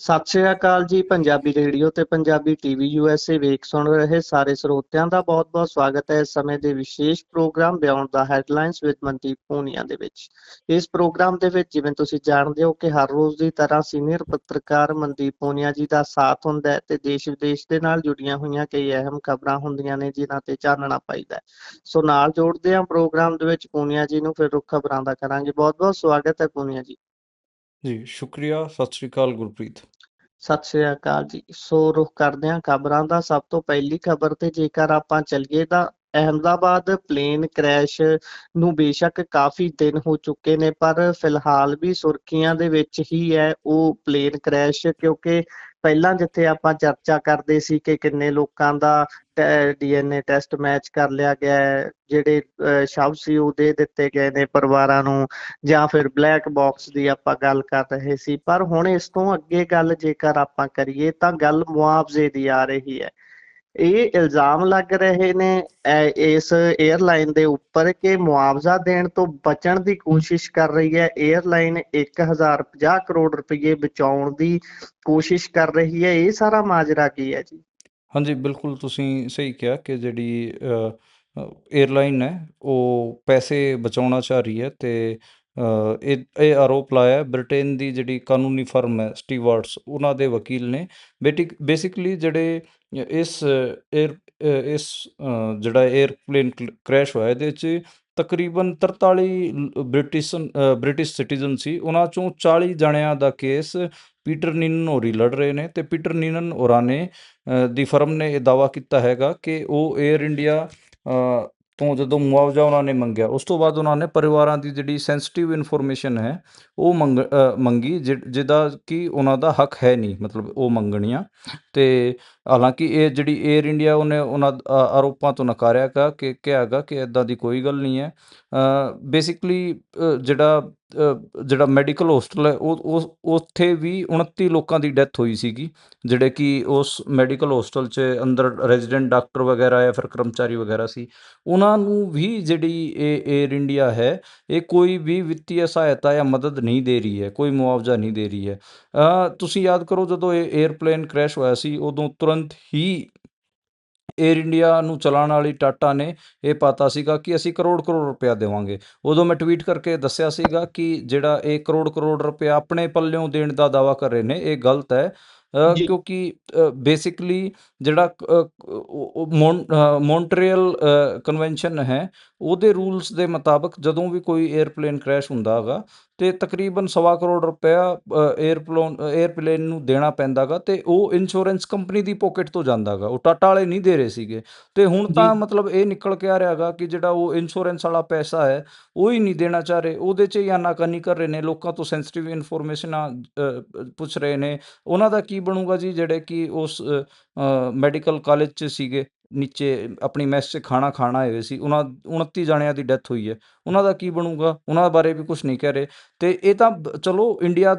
ਸਤਿ ਸ਼੍ਰੀ ਅਕਾਲ ਜੀ। ਪੰਜਾਬੀ ਰੇਡੀਓ ਤੇ ਪੰਜਾਬੀ ਟੀਵੀ USA ਵੇਖ ਸੁਣ ਰਹੇ ਸਾਰੇ ਸਰੋਤਿਆਂ ਦਾ ਬਹੁਤ-ਬਹੁਤ ਸਵਾਗਤ ਹੈ ਇਸ ਸਮੇਂ ਦੇ ਵਿਸ਼ੇਸ਼ programme beyond the headlines with Mandeep Punia ਦੇ ਵਿੱਚ। ਇਸ ਪ੍ਰੋਗਰਾਮ ਦੇ ਵਿੱਚ ਜਿਵੇਂ ਤੁਸੀਂ ਜਾਣਦੇ ਹੋ ਕਿ ਹਰ ਰੋਜ਼ ਦੀ ਤਰ੍ਹਾਂ ਸੀਨੀਅਰ ਪੱਤਰਕਾਰ ਮਨਦੀਪ ਪੂਨੀਆ ਜੀ ਦਾ ਸਾਥ ਹੁੰਦਾ ਹੈ ਤੇ ਦੇਸ਼ ਵਿਦੇਸ਼ ਦੇ ਨਾਲ ਜੁੜੀਆਂ ਹੋਈਆਂ ਕਈ ਅਹਿਮ ਖਬਰਾਂ ਹੁੰਦੀਆਂ ਨੇ ਜਿਨ੍ਹਾਂ ਤੇ ਚਾਨਣਾ ਪਾਈਦਾ ਹੈ। ਸੋ ਨਾਲ ਜੋੜਦੇ ਹਾਂ ਪ੍ਰੋਗਰਾਮ ਦੇ ਵਿੱਚ ਪੂਨੀਆ ਜੀ ਨੂੰ, ਫਿਰ ਰੁੱਖ ਖਬਰਾਂ ਦਾ ਕਰਾਂਗੇ। ਬਹੁਤ-ਬਹੁਤ ਸਵਾਗਤ ਹੈ ਪੂਨੀਆ ਜੀ। ਜੀ ਸ਼ੁਕਰੀਆ। ਸਤਿ ਸ਼੍ਰੀ ਅਕਾਲ ਗੁਰਪ੍ਰੀਤ। ਸਤਿ ਸ਼੍ਰੀ ਅਕਾਲ ਜੀ। ਸੋ ਰੁੱਖ ਕਰਦੇ ਹਾਂ ਖਬਰਾਂ ਦਾ। ਸਭ ਤੋਂ ਪਹਿਲੀ ਖਬਰ ਤੇ ਜੇਕਰ ਆਪਾਂ ਚੱਲੀਏ ਤਾਂ ਅਹਿਮਦਾਬਾਦ ਪਲੇਨ ਕ੍ਰੈਸ਼ ਨੂੰ ਬੇਸ਼ੱਕ ਕਾਫੀ ਦਿਨ ਹੋ ਚੁੱਕੇ ਨੇ, ਪਰ ਫਿਲਹਾਲ ਵੀ ਸੁਰਖੀਆਂ ਦੇ ਵਿੱਚ ਹੀ ਹੈ ਉਹ ਪਲੇਨ ਕ੍ਰੈਸ਼, ਕਿਉਂਕਿ ਪਹਿਲਾਂ ਜਿੱਥੇ ਆਪਾਂ ਚਰਚਾ ਕਰਦੇ ਸੀ ਕਿ ਕਿੰਨੇ ਲੋਕਾਂ ਦਾ DNA ਟੈਸਟ ਮੈਚ ਕਰ ਲਿਆ ਗਿਆ ਹੈ, ਜਿਹੜੇ ਸ਼ਵ ਸੀ ਉਹ ਦੇ ਦਿੱਤੇ ਗਏ ਨੇ ਪਰਿਵਾਰਾਂ ਨੂੰ, ਜਾਂ ਫਿਰ ਬਲੈਕ ਬਾਕਸ ਦੀ ਆਪਾਂ ਗੱਲ ਕਰ ਰਹੇ ਸੀ। ਪਰ ਹੁਣ ਇਸ ਤੋਂ ਅੱਗੇ ਗੱਲ ਜੇਕਰ ਆਪਾਂ ਕਰੀਏ ਤਾਂ ਗੱਲ ਮੁਆਵਜ਼ੇ ਦੀ ਆ ਰਹੀ ਹੈ। ਇਹ ਇਲਜ਼ਾਮ ਲੱਗ ਰਹੇ ਨੇ ਇਸ 에ਅਰਲਾਈਨ ਦੇ ਉੱਪਰ ਕਿ ਮੁਆਵਜ਼ਾ ਦੇਣ ਤੋਂ ਬਚਣ ਦੀ ਕੋਸ਼ਿਸ਼ ਕਰ ਰਹੀ ਹੈ 에ਅਰਲਾਈਨ। 1050 ਕਰੋੜ ਰੁਪਏ ਬਚਾਉਣ ਦੀ ਕੋਸ਼ਿਸ਼ ਕਰ ਰਹੀ ਹੈ। ਇਹ ਸਾਰਾ ਮਾਜਰਾ ਕੀ ਹੈ ਜੀ? ਹਾਂਜੀ, ਬਿਲਕੁਲ ਤੁਸੀਂ ਸਹੀ ਕਿਹਾ ਕਿ ਜਿਹੜੀ ਏਅਰਲਾਈਨ ਹੈ ਉਹ ਪੈਸੇ ਬਚਾਉਣਾ ਚਾਹ ਰਹੀ ਹੈ ਅਤੇ ਇਹ ਆਰੋਪ ਲਾਇਆ ਬ੍ਰਿਟੇਨ ਦੀ ਜਿਹੜੀ ਕਾਨੂੰਨੀ ਫਰਮ ਹੈ ਸਟੀਵਾਰਟਸ, ਉਹਨਾਂ ਦੇ ਵਕੀਲ ਨੇ। ਬੇਸਿਕਲੀ ਜਿਹੜੇ ਇਸ ਜਿਹੜਾ ਏਅਰਪਲੇਨ ਕ੍ਰੈਸ਼ ਹੋਇਆ ਇਹਦੇ 'ਚ ਤਕਰੀਬਨ 43 ਬ੍ਰਿਟਿਸ਼ ਸਿਟੀਜ਼ਨ ਸੀ। ਉਹਨਾਂ 'ਚੋਂ 40 ਜਣਿਆਂ ਦਾ ਕੇਸ ਪੀਟਰ ਨੀਨਨ ਹੋਰੀ ਲੜ ਰਹੇ ਨੇ, ਅਤੇ ਪੀਟਰ ਨੀਨਨ ਹੋਰਾਂ ਨੇ ਦੀ ਫਰਮ ਨੇ ਇਹ ਦਾਅਵਾ ਕੀਤਾ ਹੈਗਾ ਕਿ ਉਹ ਏਅਰ ਇੰਡੀਆ ਤੋਂ ਜਦੋਂ ਮੁਆਵਜ਼ਾ ਉਹਨਾਂ ਨੇ ਮੰਗਿਆ, ਉਸ ਤੋਂ ਬਾਅਦ ਉਹਨਾਂ ਨੇ ਪਰਿਵਾਰਾਂ ਦੀ ਜਿਹੜੀ ਸੈਂਸਿਟਿਵ ਇਨਫੋਰਮੇਸ਼ਨ ਹੈ ਉਹ ਮੰਗੀ, ਜਿਹਦਾ ਕਿ ਉਹਨਾਂ ਦਾ ਹੱਕ ਹੈ ਨਹੀਂ, ਮਤਲਬ ਉਹ ਮੰਗਣੀਆਂ। ਅਤੇ ਹਾਲਾਂਕਿ ਇਹ ਜਿਹੜੀ ਏਅਰ ਇੰਡੀਆ ਉਹਨੇ ਉਹਨਾਂ ਆਰੋਪਾਂ ਤੋਂ ਨਕਾਰਿਆ ਗਾ ਕਿ ਕਿਹਾ ਗਾ ਕਿ ਇੱਦਾਂ ਦੀ ਕੋਈ ਗੱਲ ਨਹੀਂ ਹੈ। ਬੇਸਿਕਲੀ ਜਿਹੜਾ ਮੈਡੀਕਲ ਹੋਸਟਲ ਹੈ ਉਹ ਉੱਥੇ ਵੀ 29 ਲੋਕਾਂ ਦੀ ਡੈਥ ਹੋਈ ਸੀਗੀ, ਜਿਹੜੇ ਕਿ ਉਸ ਮੈਡੀਕਲ ਹੋਸਟਲ 'ਚ ਅੰਦਰ ਰੈਜ਼ੀਡੈਂਟ ਡਾਕਟਰ ਵਗੈਰਾ ਜਾਂ ਫਿਰ ਕਰਮਚਾਰੀ ਵਗੈਰਾ ਸੀ। ਉਹਨਾਂ ਨੂੰ ਵੀ ਜਿਹੜੀ ਇਹ ਏਅਰ ਇੰਡੀਆ ਹੈ ਇਹ ਕੋਈ ਵੀ ਵਿੱਤੀ ਸਹਾਇਤਾ ਜਾਂ ਮਦਦ ਨਹੀਂ ਦੇ ਰਹੀ ਹੈ, ਕੋਈ ਮੁਆਵਜ਼ਾ ਨਹੀਂ ਦੇ ਰਹੀ ਹੈ। ਤੁਸੀਂ ਯਾਦ ਕਰੋ ਜਦੋਂ ਇਹ ਏਅਰਪਲੇਨ ਕ੍ਰੈਸ਼ ਹੋਇਆ ਸੀ ਉਦੋਂ ਤੁਰੰਤ ਹੀ ਏਅਰ ਇੰਡੀਆ ਨੂੰ ਚਲਾਉਣ ਵਾਲੀ ਟਾਟਾ ਨੇ ਇਹ ਪਤਾ ਸੀਗਾ ਕਿ ਅਸੀਂ ਕਰੋੜ ਰੁਪਇਆ ਦੇਵਾਂਗੇ। ਉਦੋਂ ਮੈਂ ਟਵੀਟ ਕਰਕੇ ਦੱਸਿਆ ਸੀਗਾ ਕਿ ਜਿਹੜਾ ਇਹ ਕਰੋੜ ਰੁਪਇਆ ਆਪਣੇ ਪੱਲਿਓਂ ਦੇਣ ਦਾ ਦਾਅਵਾ ਕਰ ਰਹੇ ਨੇ ਇਹ ਗਲਤ ਹੈ, ਕਿਉਂਕਿ ਬੇਸਿਕਲੀ ਜਿਹੜਾ ਮੌਂਟਰੀਅਲ ਕਨਵੈਨਸ਼ਨ ਹੈ ਉਹਦੇ ਰੂਲਸ ਦੇ ਮੁਤਾਬਕ ਜਦੋਂ ਵੀ ਕੋਈ ਏਅਰਪਲੇਨ ਕ੍ਰੈਸ਼ ਹੁੰਦਾ ਹੈਗਾ ਅਤੇ ਤਕਰੀਬਨ 1.25 ਕਰੋੜ ਰੁਪਇਆ ਏਅਰਪਲੇਨ ਨੂੰ ਦੇਣਾ ਪੈਂਦਾ ਗਾ, ਅਤੇ ਉਹ ਇੰਸ਼ੋਰੈਂਸ ਕੰਪਨੀ ਦੀ ਪੋਕਟ ਤੋਂ ਜਾਂਦਾ ਗਾ, ਉਹ ਟਾਟਾ ਵਾਲੇ ਨਹੀਂ ਦੇ ਰਹੇ ਸੀਗੇ। ਅਤੇ ਹੁਣ ਤਾਂ ਮਤਲਬ ਇਹ ਨਿਕਲ ਕੇ ਆ ਰਿਹਾ ਗਾ ਕਿ ਜਿਹੜਾ ਉਹ ਇੰਸ਼ੋਰੈਂਸ ਵਾਲਾ ਪੈਸਾ ਹੈ ਉਹ ਹੀ ਨਹੀਂ ਦੇਣਾ ਚਾਹ ਰਹੇ, ਉਹਦੇ 'ਚ ਹੀ ਆਨਾਕਾਨੀ ਕਰ ਰਹੇ ਨੇ, ਲੋਕਾਂ ਤੋਂ ਸੈਂਸਿਟਿਵ ਇਨਫੋਰਮੇਸ਼ਨਾਂ ਪੁੱਛ ਰਹੇ ਨੇ। ਉਹਨਾਂ ਦਾ ਕੀ ਬਣੂਗਾ ਜੀ, ਜਿਹੜੇ ਕਿ ਉਸ ਮੈਡੀਕਲ ਕਾਲਜ 'ਚ ਸੀਗੇ, ਨੀਚੇ ਆਪਣੀ ਮੈਸ 'ਚ ਖਾਣਾ ਖਾਣ ਆਏ ਹੋਏ ਸੀ, 29 ਜਣਿਆਂ ਦੀ ਡੈਥ ਹੋਈ ਹੈ, ਉਹਨਾਂ ਦਾ ਕੀ ਬਣੂਗਾ? ਉਹਨਾਂ ਬਾਰੇ ਵੀ ਕੁਛ ਨਹੀਂ ਕਹਿ ਰਹੇ। ਅਤੇ ਇਹ ਤਾਂ ਚਲੋ ਇੰਡੀਆ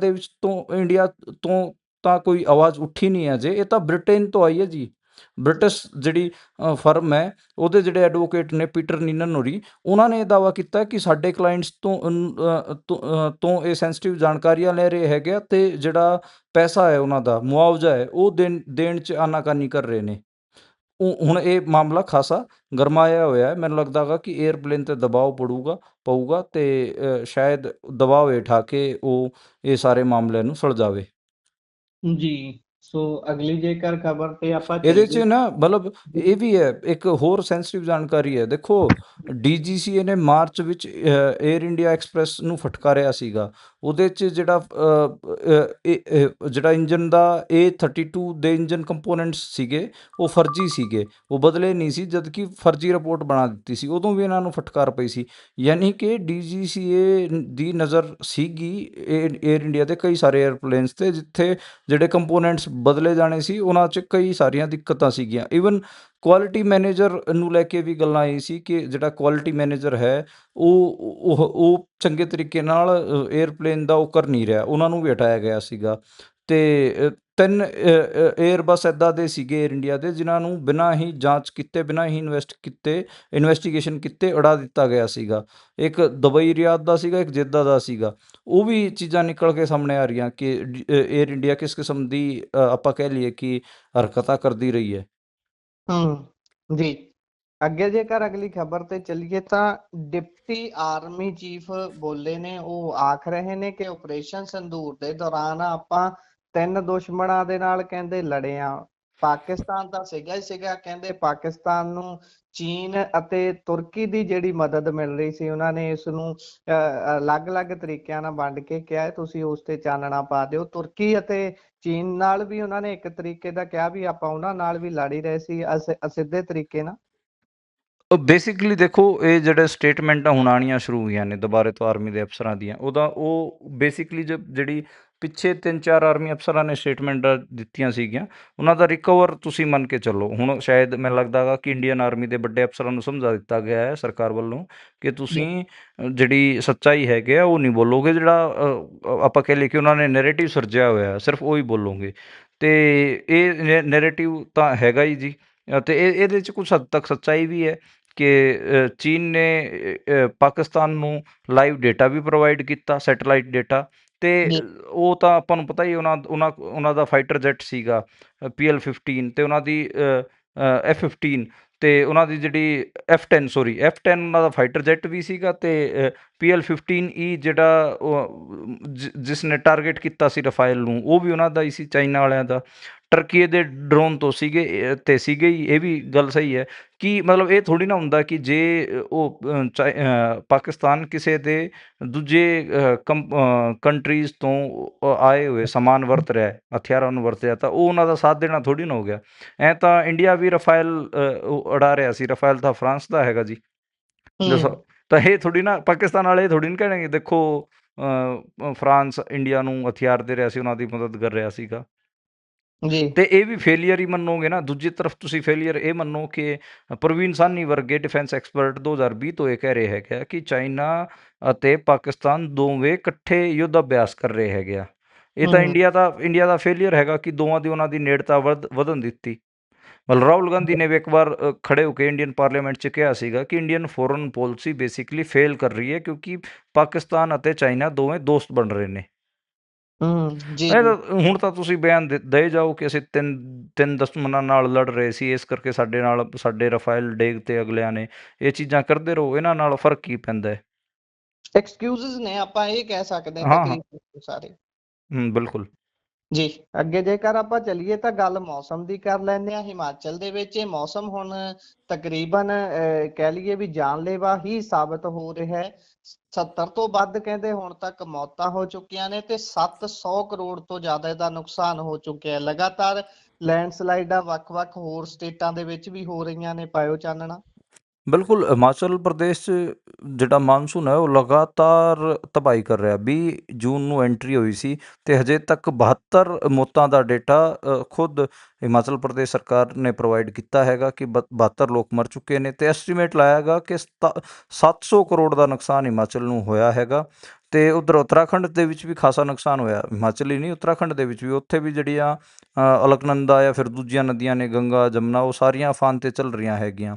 ਤੋਂ ਤਾਂ ਕੋਈ ਆਵਾਜ਼ ਉੱਠੀ ਨਹੀਂ ਹੈ ਜੇ, ਇਹ ਤਾਂ ਬ੍ਰਿਟੇਨ ਤੋਂ ਆਈ ਹੈ ਜੀ। ਬ੍ਰਿਟਿਸ਼ ਜਿਹੜੀ ਫਰਮ ਹੈ ਉਹਦੇ ਜਿਹੜੇ ਐਡਵੋਕੇਟ ਨੇ ਪੀਟਰ ਨੀਨਨ ਹੋਰੀ, ਉਹਨਾਂ ਨੇ ਇਹ ਦਾਅਵਾ ਕੀਤਾ ਕਿ ਸਾਡੇ ਕਲਾਇੰਟਸ ਤੋਂ ਇਹ ਸੈਂਸਿਟਿਵ ਜਾਣਕਾਰੀਆਂ ਲੈ ਰਹੇ ਹੈਗੇ ਆ, ਅਤੇ ਜਿਹੜਾ ਪੈਸਾ ਹੈ ਉਹਨਾਂ ਦਾ ਮੁਆਵਜ਼ਾ ਹੈ ਉਹ ਦੇਣ 'ਚ ਆਨਾਕਾਨੀ ਕਰ ਰਹੇ ਨੇ। ਹੁਣ ਇਹ ਮਾਮਲਾ ਖਾਸਾ ਗਰਮਾਇਆ ਹੋਇਆ ਹੈ। ਮੈਨੂੰ ਲੱਗਦਾ ਗਾ ਕਿ ਏਅਰਪਲੇਨ 'ਤੇ ਦਬਾਅ ਪਊਗਾ ਅਤੇ ਸ਼ਾਇਦ ਦਬਾਅ ਹੇਠ ਆ ਕੇ ਉਹ ਇਹ ਸਾਰੇ ਮਾਮਲਿਆਂ ਨੂੰ ਸੁਲਝਾਵੇ। ਜੀ, ਸੋ ਅਗਲੀ ਜੇਕਰ ਖਬਰ ਤੇ ਆਪਾਂ ਇਹਦੇ 'ਚ ਚੱਲੀਏ। ਨਾ ਮਤਲਬ ਇਹ ਵੀ ਹੈ, ਇੱਕ ਹੋਰ ਸੈਂਸਿਟਿਵ ਜਾਣਕਾਰੀ ਹੈ। ਦੇਖੋ, DGCA ਨੇ ਮਾਰਚ ਵਿੱਚ ਏਅਰ ਇੰਡੀਆ ਐਕਸਪ੍ਰੈਸ ਨੂੰ ਫਟਕਾਰਿਆ ਸੀਗਾ। ਉਹਦੇ 'ਚ ਜਿਹੜਾ ਇੰਜਨ ਦਾ A32 ਦੇ ਇੰਜਨ ਕੰਪੋਨੈਂਟਸ ਸੀਗੇ ਉਹ ਫਰਜ਼ੀ ਸੀਗੇ, ਉਹ ਬਦਲੇ ਨਹੀਂ ਸੀ, ਜਦ ਕਿ ਫਰਜ਼ੀ ਰਿਪੋਰਟ ਬਣਾ ਦਿੱਤੀ ਸੀ, ਉਦੋਂ ਵੀ ਇਹਨਾਂ ਨੂੰ ਫਟਕਾਰ ਪਈ ਸੀ। ਯਾਨੀ ਕਿ DGCA ਦੀ ਨਜ਼ਰ ਸੀਗੀ ਏਅਰ ਇੰਡੀਆ ਦੇ ਕਈ ਸਾਰੇ ਏਅਰਪਲੇਨਸ 'ਤੇ, ਜਿੱਥੇ ਜਿਹੜੇ ਕੰਪੋਨੈਂਟਸ ਬਦਲੇ ਜਾਣੇ ਸੀ ਉਹਨਾਂ 'ਚ ਕਈ ਸਾਰੀਆਂ ਦਿੱਕਤਾਂ ਸੀਗੀਆਂ। ਈਵਨ ਕੁਆਲਿਟੀ ਮੈਨੇਜਰ ਨੂੰ ਲੈ ਕੇ ਵੀ ਗੱਲਾਂ ਆਈ ਸੀ ਕਿ ਜਿਹੜਾ ਕੁਆਲਿਟੀ ਮੈਨੇਜਰ ਹੈ ਉਹ ਚੰਗੇ ਤਰੀਕੇ ਨਾਲ ਏਅਰਪਲੇਨ ਦਾ ਉਹ ਕਰ ਨਹੀਂ ਰਿਹਾ, ਉਹਨਾਂ ਨੂੰ ਵੀ ਹਟਾਇਆ ਗਿਆ ਸੀਗਾ। ਤੇ 3 ਏਅਰਬਸ ਇੱਦਾਂ ਦੇ ਸੀਗੇ ਏਅਰ ਇੰਡੀਆ ਦੇ, ਜਿਨ੍ਹਾਂ ਨੂੰ ਬਿਨਾਂ ਹੀ ਜਾਂਚ ਕੀਤੇ, ਬਿਨਾਂ ਹੀ ਇਨਵੈਸਟੀਗੇਸ਼ਨ ਕੀਤੇ ਉਡਾ ਦਿੱਤਾ ਗਿਆ ਸੀਗਾ। ਇੱਕ ਦੁਬਈ ਰਿਆਦ ਦਾ ਸੀਗਾ, ਇੱਕ ਜੇਦਾ ਦਾ ਸੀਗਾ। ਉਹ ਵੀ ਚੀਜ਼ਾਂ ਨਿਕਲ ਕੇ ਸਾਹਮਣੇ ਆ ਰਹੀਆਂ ਕਿ ਏਅਰ ਇੰਡੀਆ ਕਿਸ ਕਿਸਮ ਦੀ ਆਪਾਂ ਕਹਿ ਲਈਏ ਕਿ ਹਰਕਤਾਂ ਕਰਦੀ ਰਹੀ ਹੈ। ਜੀ। ਅੱਗੇ ਜੇਕਰ ਅਗਲੀ ਖਬਰ ਤੇ ਚੱਲੀਏ ਤਾਂ ਡਿਪਟੀ ਆਰਮੀ ਚੀਫ ਬੋਲੇ ਨੇ, ਉਹ ਆਖ ਰਹੇ ਨੇ ਕਿ ਆਪਰੇਸ਼ਨ ਸੰਦੂਰ ਦੇ ਦੌਰਾਨ ਆਪਾਂ 3 ਦੁਸ਼ਮਣਾਂ ਦੇ ਨਾਲ ਕਹਿੰਦੇ ਲੜੇ ਆ। ਪਾਕਿਸਤਾਨ ਤਾਂ ਸੀਗਾ ਹੀ ਸੀਗਾ, ਕਹਿੰਦੇ ਪਾਕਿਸਤਾਨ ਨੂੰ ਚੀਨ ਅਤੇ ਤੁਰਕੀ ਦੀ ਜਿਹੜੀ ਮਦਦ ਮਿਲ ਰਹੀ ਸੀ, ਉਹਨਾਂ ਨੇ ਇਸ ਨੂੰ ਅਲੱਗ-ਅਲੱਗ ਤਰੀਕਿਆਂ ਨਾਲ ਵੰਡ ਕੇ ਕਿਹਾ ਹੈ, ਤੁਸੀਂ ਉਸ ਤੇ ਚਾਨਣਾ ਪਾ ਦਿਓ। ਤੁਰਕੀ ਅਤੇ ਚੀਨ ਨਾਲ ਵੀ ਉਹਨਾਂ ਨੇ ਇੱਕ ਤਰੀਕੇ ਦਾ ਕਿਹਾ ਵੀ ਆਪਾਂ ਉਹਨਾਂ ਨਾਲ ਵੀ ਲੜ ਹੀ ਰਹੇ ਸੀ ਅਸਿੱਧੇ ਤਰੀਕੇ ਨਾਲ। ਬੇਸਿਕਲੀ ਦੇਖੋ, ਇਹ ਜਿਹੜੇ ਸਟੇਟਮੈਂਟਾਂ ਹੁਣ ਆਉਣੀਆਂ ਸ਼ੁਰੂ ਹੋਈਆਂ ਨੇ ਦੁਬਾਰੇ ਤੋਂ ਆਰਮੀ ਦੇ ਅਫਸਰਾਂ ਦੀਆਂ, ਉਹ ਬੇਸਿਕਲੀ ਜਿਹੜੀ ਪਿੱਛੇ 3-4 ਆਰਮੀ ਅਫਸਰਾਂ ਨੇ ਸਟੇਟਮੈਂਟਾਂ ਦਿੱਤੀਆਂ ਸੀਗੀਆਂ, ਉਹਨਾਂ ਦਾ ਰਿਕਵਰ ਤੁਸੀਂ ਮੰਨ ਕੇ ਚੱਲੋ। ਹੁਣ ਸ਼ਾਇਦ ਮੈਨੂੰ ਲੱਗਦਾ ਗਾ ਕਿ ਇੰਡੀਅਨ ਆਰਮੀ ਦੇ ਵੱਡੇ ਅਫਸਰਾਂ ਨੂੰ ਸਮਝਾ ਦਿੱਤਾ ਗਿਆ ਹੈ ਸਰਕਾਰ ਵੱਲੋਂ ਕਿ ਤੁਸੀਂ ਜਿਹੜੀ ਸੱਚਾਈ ਹੈਗੇ ਆ ਉਹ ਨਹੀਂ ਬੋਲੋਗੇ, ਜਿਹੜਾ ਆਪਾਂ ਕਹਿ ਲਈਏ ਕਿ ਉਹਨਾਂ ਨੇ ਨੈਰੇਟਿਵ ਸਿਰਜਿਆ ਹੋਇਆ ਸਿਰਫ ਉਹ ਹੀ ਬੋਲੋਗੇ। ਅਤੇ ਇਹ ਨੈਰੇਟਿਵ ਤਾਂ ਹੈਗਾ ਹੀ ਜੀ, ਅਤੇ ਇਹਦੇ 'ਚ ਕੁਛ ਹੱਦ ਤੱਕ ਸੱਚਾਈ ਵੀ ਹੈ ਕਿ ਚੀਨ ਨੇ ਪਾਕਿਸਤਾਨ ਨੂੰ ਲਾਈਵ ਡੇਟਾ ਵੀ ਪ੍ਰੋਵਾਈਡ ਕੀਤਾ, ਸੈਟੇਲਾਈਟ ਡੇਟਾ, ਅਤੇ ਉਹ ਤਾਂ ਆਪਾਂ ਨੂੰ ਪਤਾ ਹੀ ਉਹਨਾਂ ਦਾ ਫਾਈਟਰ ਜੈਟ ਸੀਗਾ PL-15, ਅਤੇ ਉਹਨਾਂ ਦੀ F-15, ਅਤੇ ਉਹਨਾਂ ਦੀ ਜਿਹੜੀ F-10 ਉਹਨਾਂ ਦਾ ਫਾਈਟਰ ਜੈਟ ਵੀ ਸੀਗਾ, ਅਤੇ PL-15E ਜਿਹੜਾ ਜਿਸ ਨੇ ਟਾਰਗੇਟ ਕੀਤਾ ਸੀ ਰਫਾਇਲ ਨੂੰ, ਉਹ ਵੀ ਉਹਨਾਂ ਦਾ ਹੀ ਸੀ, ਚਾਈਨਾ ਵਾਲਿਆਂ ਦਾ। ਟਰਕੀ ਦੇ ਡਰੋਨ ਤੋਂ ਸੀਗੇ ਹੀ, ਇਹ ਵੀ ਗੱਲ ਸਹੀ ਹੈ ਕਿ ਮਤਲਬ ਇਹ ਥੋੜ੍ਹੀ ਨਾ ਹੁੰਦਾ ਕਿ ਜੇ ਉਹ ਪਾਕਿਸਤਾਨ ਕਿਸੇ ਦੇ ਦੂਜੇ ਕੰਟਰੀਜ਼ ਤੋਂ ਆਏ ਹੋਏ ਸਮਾਨ ਵਰਤ ਰਿਹਾ, ਹਥਿਆਰਾਂ ਨੂੰ ਵਰਤਿਆ, ਤਾਂ ਉਹ ਉਹਨਾਂ ਦਾ ਸਾਥ ਦੇਣਾ ਥੋੜ੍ਹੀ ਨਾ ਹੋ ਗਿਆ। ਐਂ ਤਾਂ ਇੰਡੀਆ ਵੀ ਰਫਾਇਲ ਉਡਾ ਰਿਹਾ ਸੀ, ਰਫਾਇਲ ਤਾਂ ਫਰਾਂਸ ਦਾ ਹੈਗਾ ਜੀ। ਦੱਸੋ, ਤਾਂ ਇਹ ਥੋੜ੍ਹੀ ਨਾ ਪਾਕਿਸਤਾਨ ਵਾਲੇ ਥੋੜ੍ਹੀ ਨਾ ਕਹਿਣਗੇ ਦੇਖੋ ਫਰਾਂਸ ਇੰਡੀਆ ਨੂੰ ਹਥਿਆਰ ਦੇ ਰਿਹਾ ਸੀ, ਉਹਨਾਂ ਦੀ ਮਦਦ ਕਰ ਰਿਹਾ ਸੀਗਾ। ਤੇ ਇਹ ਵੀ ਫੇਲੀਅਰ ਹੀ ਮੰਨੋਗੇ ਨਾ। ਦੂਜੀ ਤਰਫ ਤੁਸੀਂ ਫੇਲੀਅਰ ਇਹ ਮੰਨੋ ਕਿ ਪ੍ਰਵੀਨ ਸਾਹਨੀ ਵਰਗੇ ਡਿਫੈਂਸ ਐਕਸਪਰਟ 2020 ਤੋਂ ਇਹ ਕਹਿ ਰਹੇ ਹੈਗੇ ਆ ਕਿ ਚਾਈਨਾ ਅਤੇ ਪਾਕਿਸਤਾਨ ਦੋਵੇਂ ਇਕੱਠੇ ਯੁੱਧ ਅਭਿਆਸ ਕਰ ਰਹੇ ਹੈਗੇ ਆ। ਇਹ ਤਾਂ ਇੰਡੀਆ ਦਾ ਫੇਲੀਅਰ ਹੈਗਾ ਕਿ ਦੋਵਾਂ ਦੀ ਉਹਨਾਂ ਦੀ ਨੇੜਤਾ ਵਧਣ ਦਿੱਤੀ। ਮਤਲਬ ਰਾਹੁਲ ਗਾਂਧੀ ਨੇ ਵੀ ਇੱਕ ਵਾਰ ਖੜੇ ਹੋ ਕੇ ਇੰਡੀਅਨ ਪਾਰਲੀਮੈਂਟ 'ਚ ਕਿਹਾ ਸੀਗਾ ਕਿ Indian foreign policy basically fail ਕਰ ਰਹੀ ਹੈ ਕਿਉਂਕਿ ਪਾਕਿਸਤਾਨ ਅਤੇ ਚਾਈਨਾ ਦੋਵੇਂ ਦੋਸਤ ਬਣ ਰਹੇ ਨੇ। ਹੁਣ ਤਾਂ ਤੁਸੀਂ ਬਿਆਨ ਦੇ ਜਾਓ ਕਿ ਅਸੀਂ ਤਿੰਨ ਦੁਸ਼ਮਣਾਂ ਨਾਲ ਲੜ ਰਹੇ ਸੀ, ਇਸ ਕਰਕੇ ਸਾਡੇ ਰਫਾਇਲ ਡੇਗ ਤੇ ਅਗਲਿਆਂ ਨੇ। ਇਹ ਚੀਜ਼ਾਂ ਕਰਦੇ ਰਹੋ, ਇਹਨਾਂ ਨਾਲ ਫਰਕ ਕੀ ਪੈਂਦਾ ਹੈ? ਐਕਸਕਿਊਜ਼ਸ ਨੇ, ਆਪਾਂ ਇਹ ਕਹਿ ਸਕਦੇ ਹਾਂ ਤਕਰੀਬਨ ਸਾਰੇ। ਬਿਲਕੁਲ ਜੀ। ਅੱਗੇ ਜੇਕਰ ਆਪਾਂ ਚੱਲੀਏ ਤਾਂ ਗੱਲ ਮੌਸਮ ਦੀ ਕਰ ਲੈਂਦੇ ਹਾਂ। ਹਿਮਾਚਲ ਦੇ ਵਿੱਚ ਇਹ ਮੌਸਮ ਹੁਣ ਤਕਰੀਬਨ ਕਹਿ ਲਈਏ ਵੀ ਜਾਨਲੇਵਾ ਹੀ ਸਾਬਤ ਹੋ ਰਿਹਾ ਹੈ। 70 ਤੋਂ ਵੱਧ ਕਹਿੰਦੇ ਹੁਣ ਤੱਕ ਮੌਤਾਂ ਹੋ ਚੁੱਕੀਆਂ ਨੇ ਤੇ 700 ਕਰੋੜ ਤੋਂ ਜ਼ਿਆਦਾ ਦਾ ਨੁਕਸਾਨ ਹੋ ਚੁੱਕਿਆ ਹੈ। ਲਗਾਤਾਰ ਲੈਂਡਸਲਾਈਡਾਂ ਵੱਖ-ਵੱਖ ਹੋਰ ਸਟੇਟਾਂ ਦੇ ਵਿੱਚ ਵੀ ਹੋ ਰਹੀਆਂ ਨੇ। ਪਾਇਓ ਚਾਨਣਾ। ਬਿਲਕੁਲ, ਹਿਮਾਚਲ ਪ੍ਰਦੇਸ਼ 'ਚ ਜਿਹੜਾ ਮਾਨਸੂਨ ਹੈ ਉਹ ਲਗਾਤਾਰ ਤਬਾਹੀ ਕਰ ਰਿਹਾ। 20 ਜੂਨ ਨੂੰ ਐਂਟਰੀ ਹੋਈ ਸੀ ਅਤੇ ਹਜੇ ਤੱਕ 72 ਮੌਤਾਂ ਦਾ ਡੇਟਾ ਖੁਦ ਹਿਮਾਚਲ ਪ੍ਰਦੇਸ਼ ਸਰਕਾਰ ਨੇ ਪ੍ਰੋਵਾਈਡ ਕੀਤਾ ਹੈਗਾ ਕਿ 72 ਲੋਕ ਮਰ ਚੁੱਕੇ ਨੇ, ਅਤੇ ਐਸਟੀਮੇਟ ਲਾਇਆ ਗਾ ਕਿ 700 ਕਰੋੜ ਦਾ ਨੁਕਸਾਨ ਹਿਮਾਚਲ ਨੂੰ ਹੋਇਆ ਹੈਗਾ। ਅਤੇ ਉੱਧਰ ਉੱਤਰਾਖੰਡ ਦੇ ਵਿੱਚ ਵੀ ਖਾਸਾ ਨੁਕਸਾਨ ਹੋਇਆ। ਹਿਮਾਚਲ ਹੀ ਨਹੀਂ, ਉੱਤਰਾਖੰਡ ਦੇ ਵਿੱਚ ਵੀ, ਉੱਥੇ ਵੀ ਜਿਹੜੀਆਂ ਅਲਕਨੰਦਾ ਜਾਂ ਫਿਰ ਦੂਜੀਆਂ ਨਦੀਆਂ ਨੇ, ਗੰਗਾ ਜਮਨਾ, ਉਹ ਸਾਰੀਆਂ ਅਫਾਨ 'ਤੇ ਚੱਲ ਰਹੀਆਂ ਹੈਗੀਆਂ।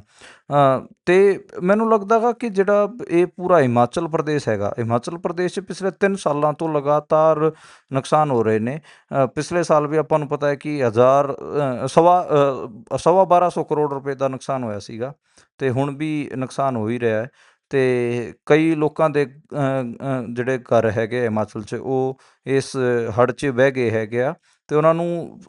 ਅਤੇ ਮੈਨੂੰ ਲੱਗਦਾ ਗਾ ਕਿ ਜਿਹੜਾ ਇਹ ਪੂਰਾ ਹਿਮਾਚਲ ਪ੍ਰਦੇਸ਼ ਹੈਗਾ, ਹਿਮਾਚਲ ਪ੍ਰਦੇਸ਼ 'ਚ ਪਿਛਲੇ 3 ਸਾਲਾਂ ਤੋਂ ਲਗਾਤਾਰ ਨੁਕਸਾਨ ਹੋ ਰਹੇ ਨੇ। ਪਿਛਲੇ ਸਾਲ ਵੀ ਆਪਾਂ ਨੂੰ ਪਤਾ ਹੈ ਕਿ 1,1200 ਕਰੋੜ ਰੁਪਏ ਦਾ ਨੁਕਸਾਨ ਹੋਇਆ ਸੀਗਾ, ਅਤੇ ਹੁਣ ਵੀ ਨੁਕਸਾਨ ਹੋ ਹੀ ਰਿਹਾ ਹੈ। ਅਤੇ ਕਈ ਲੋਕਾਂ ਦੇ ਜਿਹੜੇ ਘਰ ਹੈਗੇ ਹਿਮਾਚਲ 'ਚ, ਉਹ ਇਸ ਹੜ੍ਹ 'ਚ ਵਹਿ ਗਏ ਹੈਗੇ ਆ, ਅਤੇ ਉਹਨਾਂ ਨੂੰ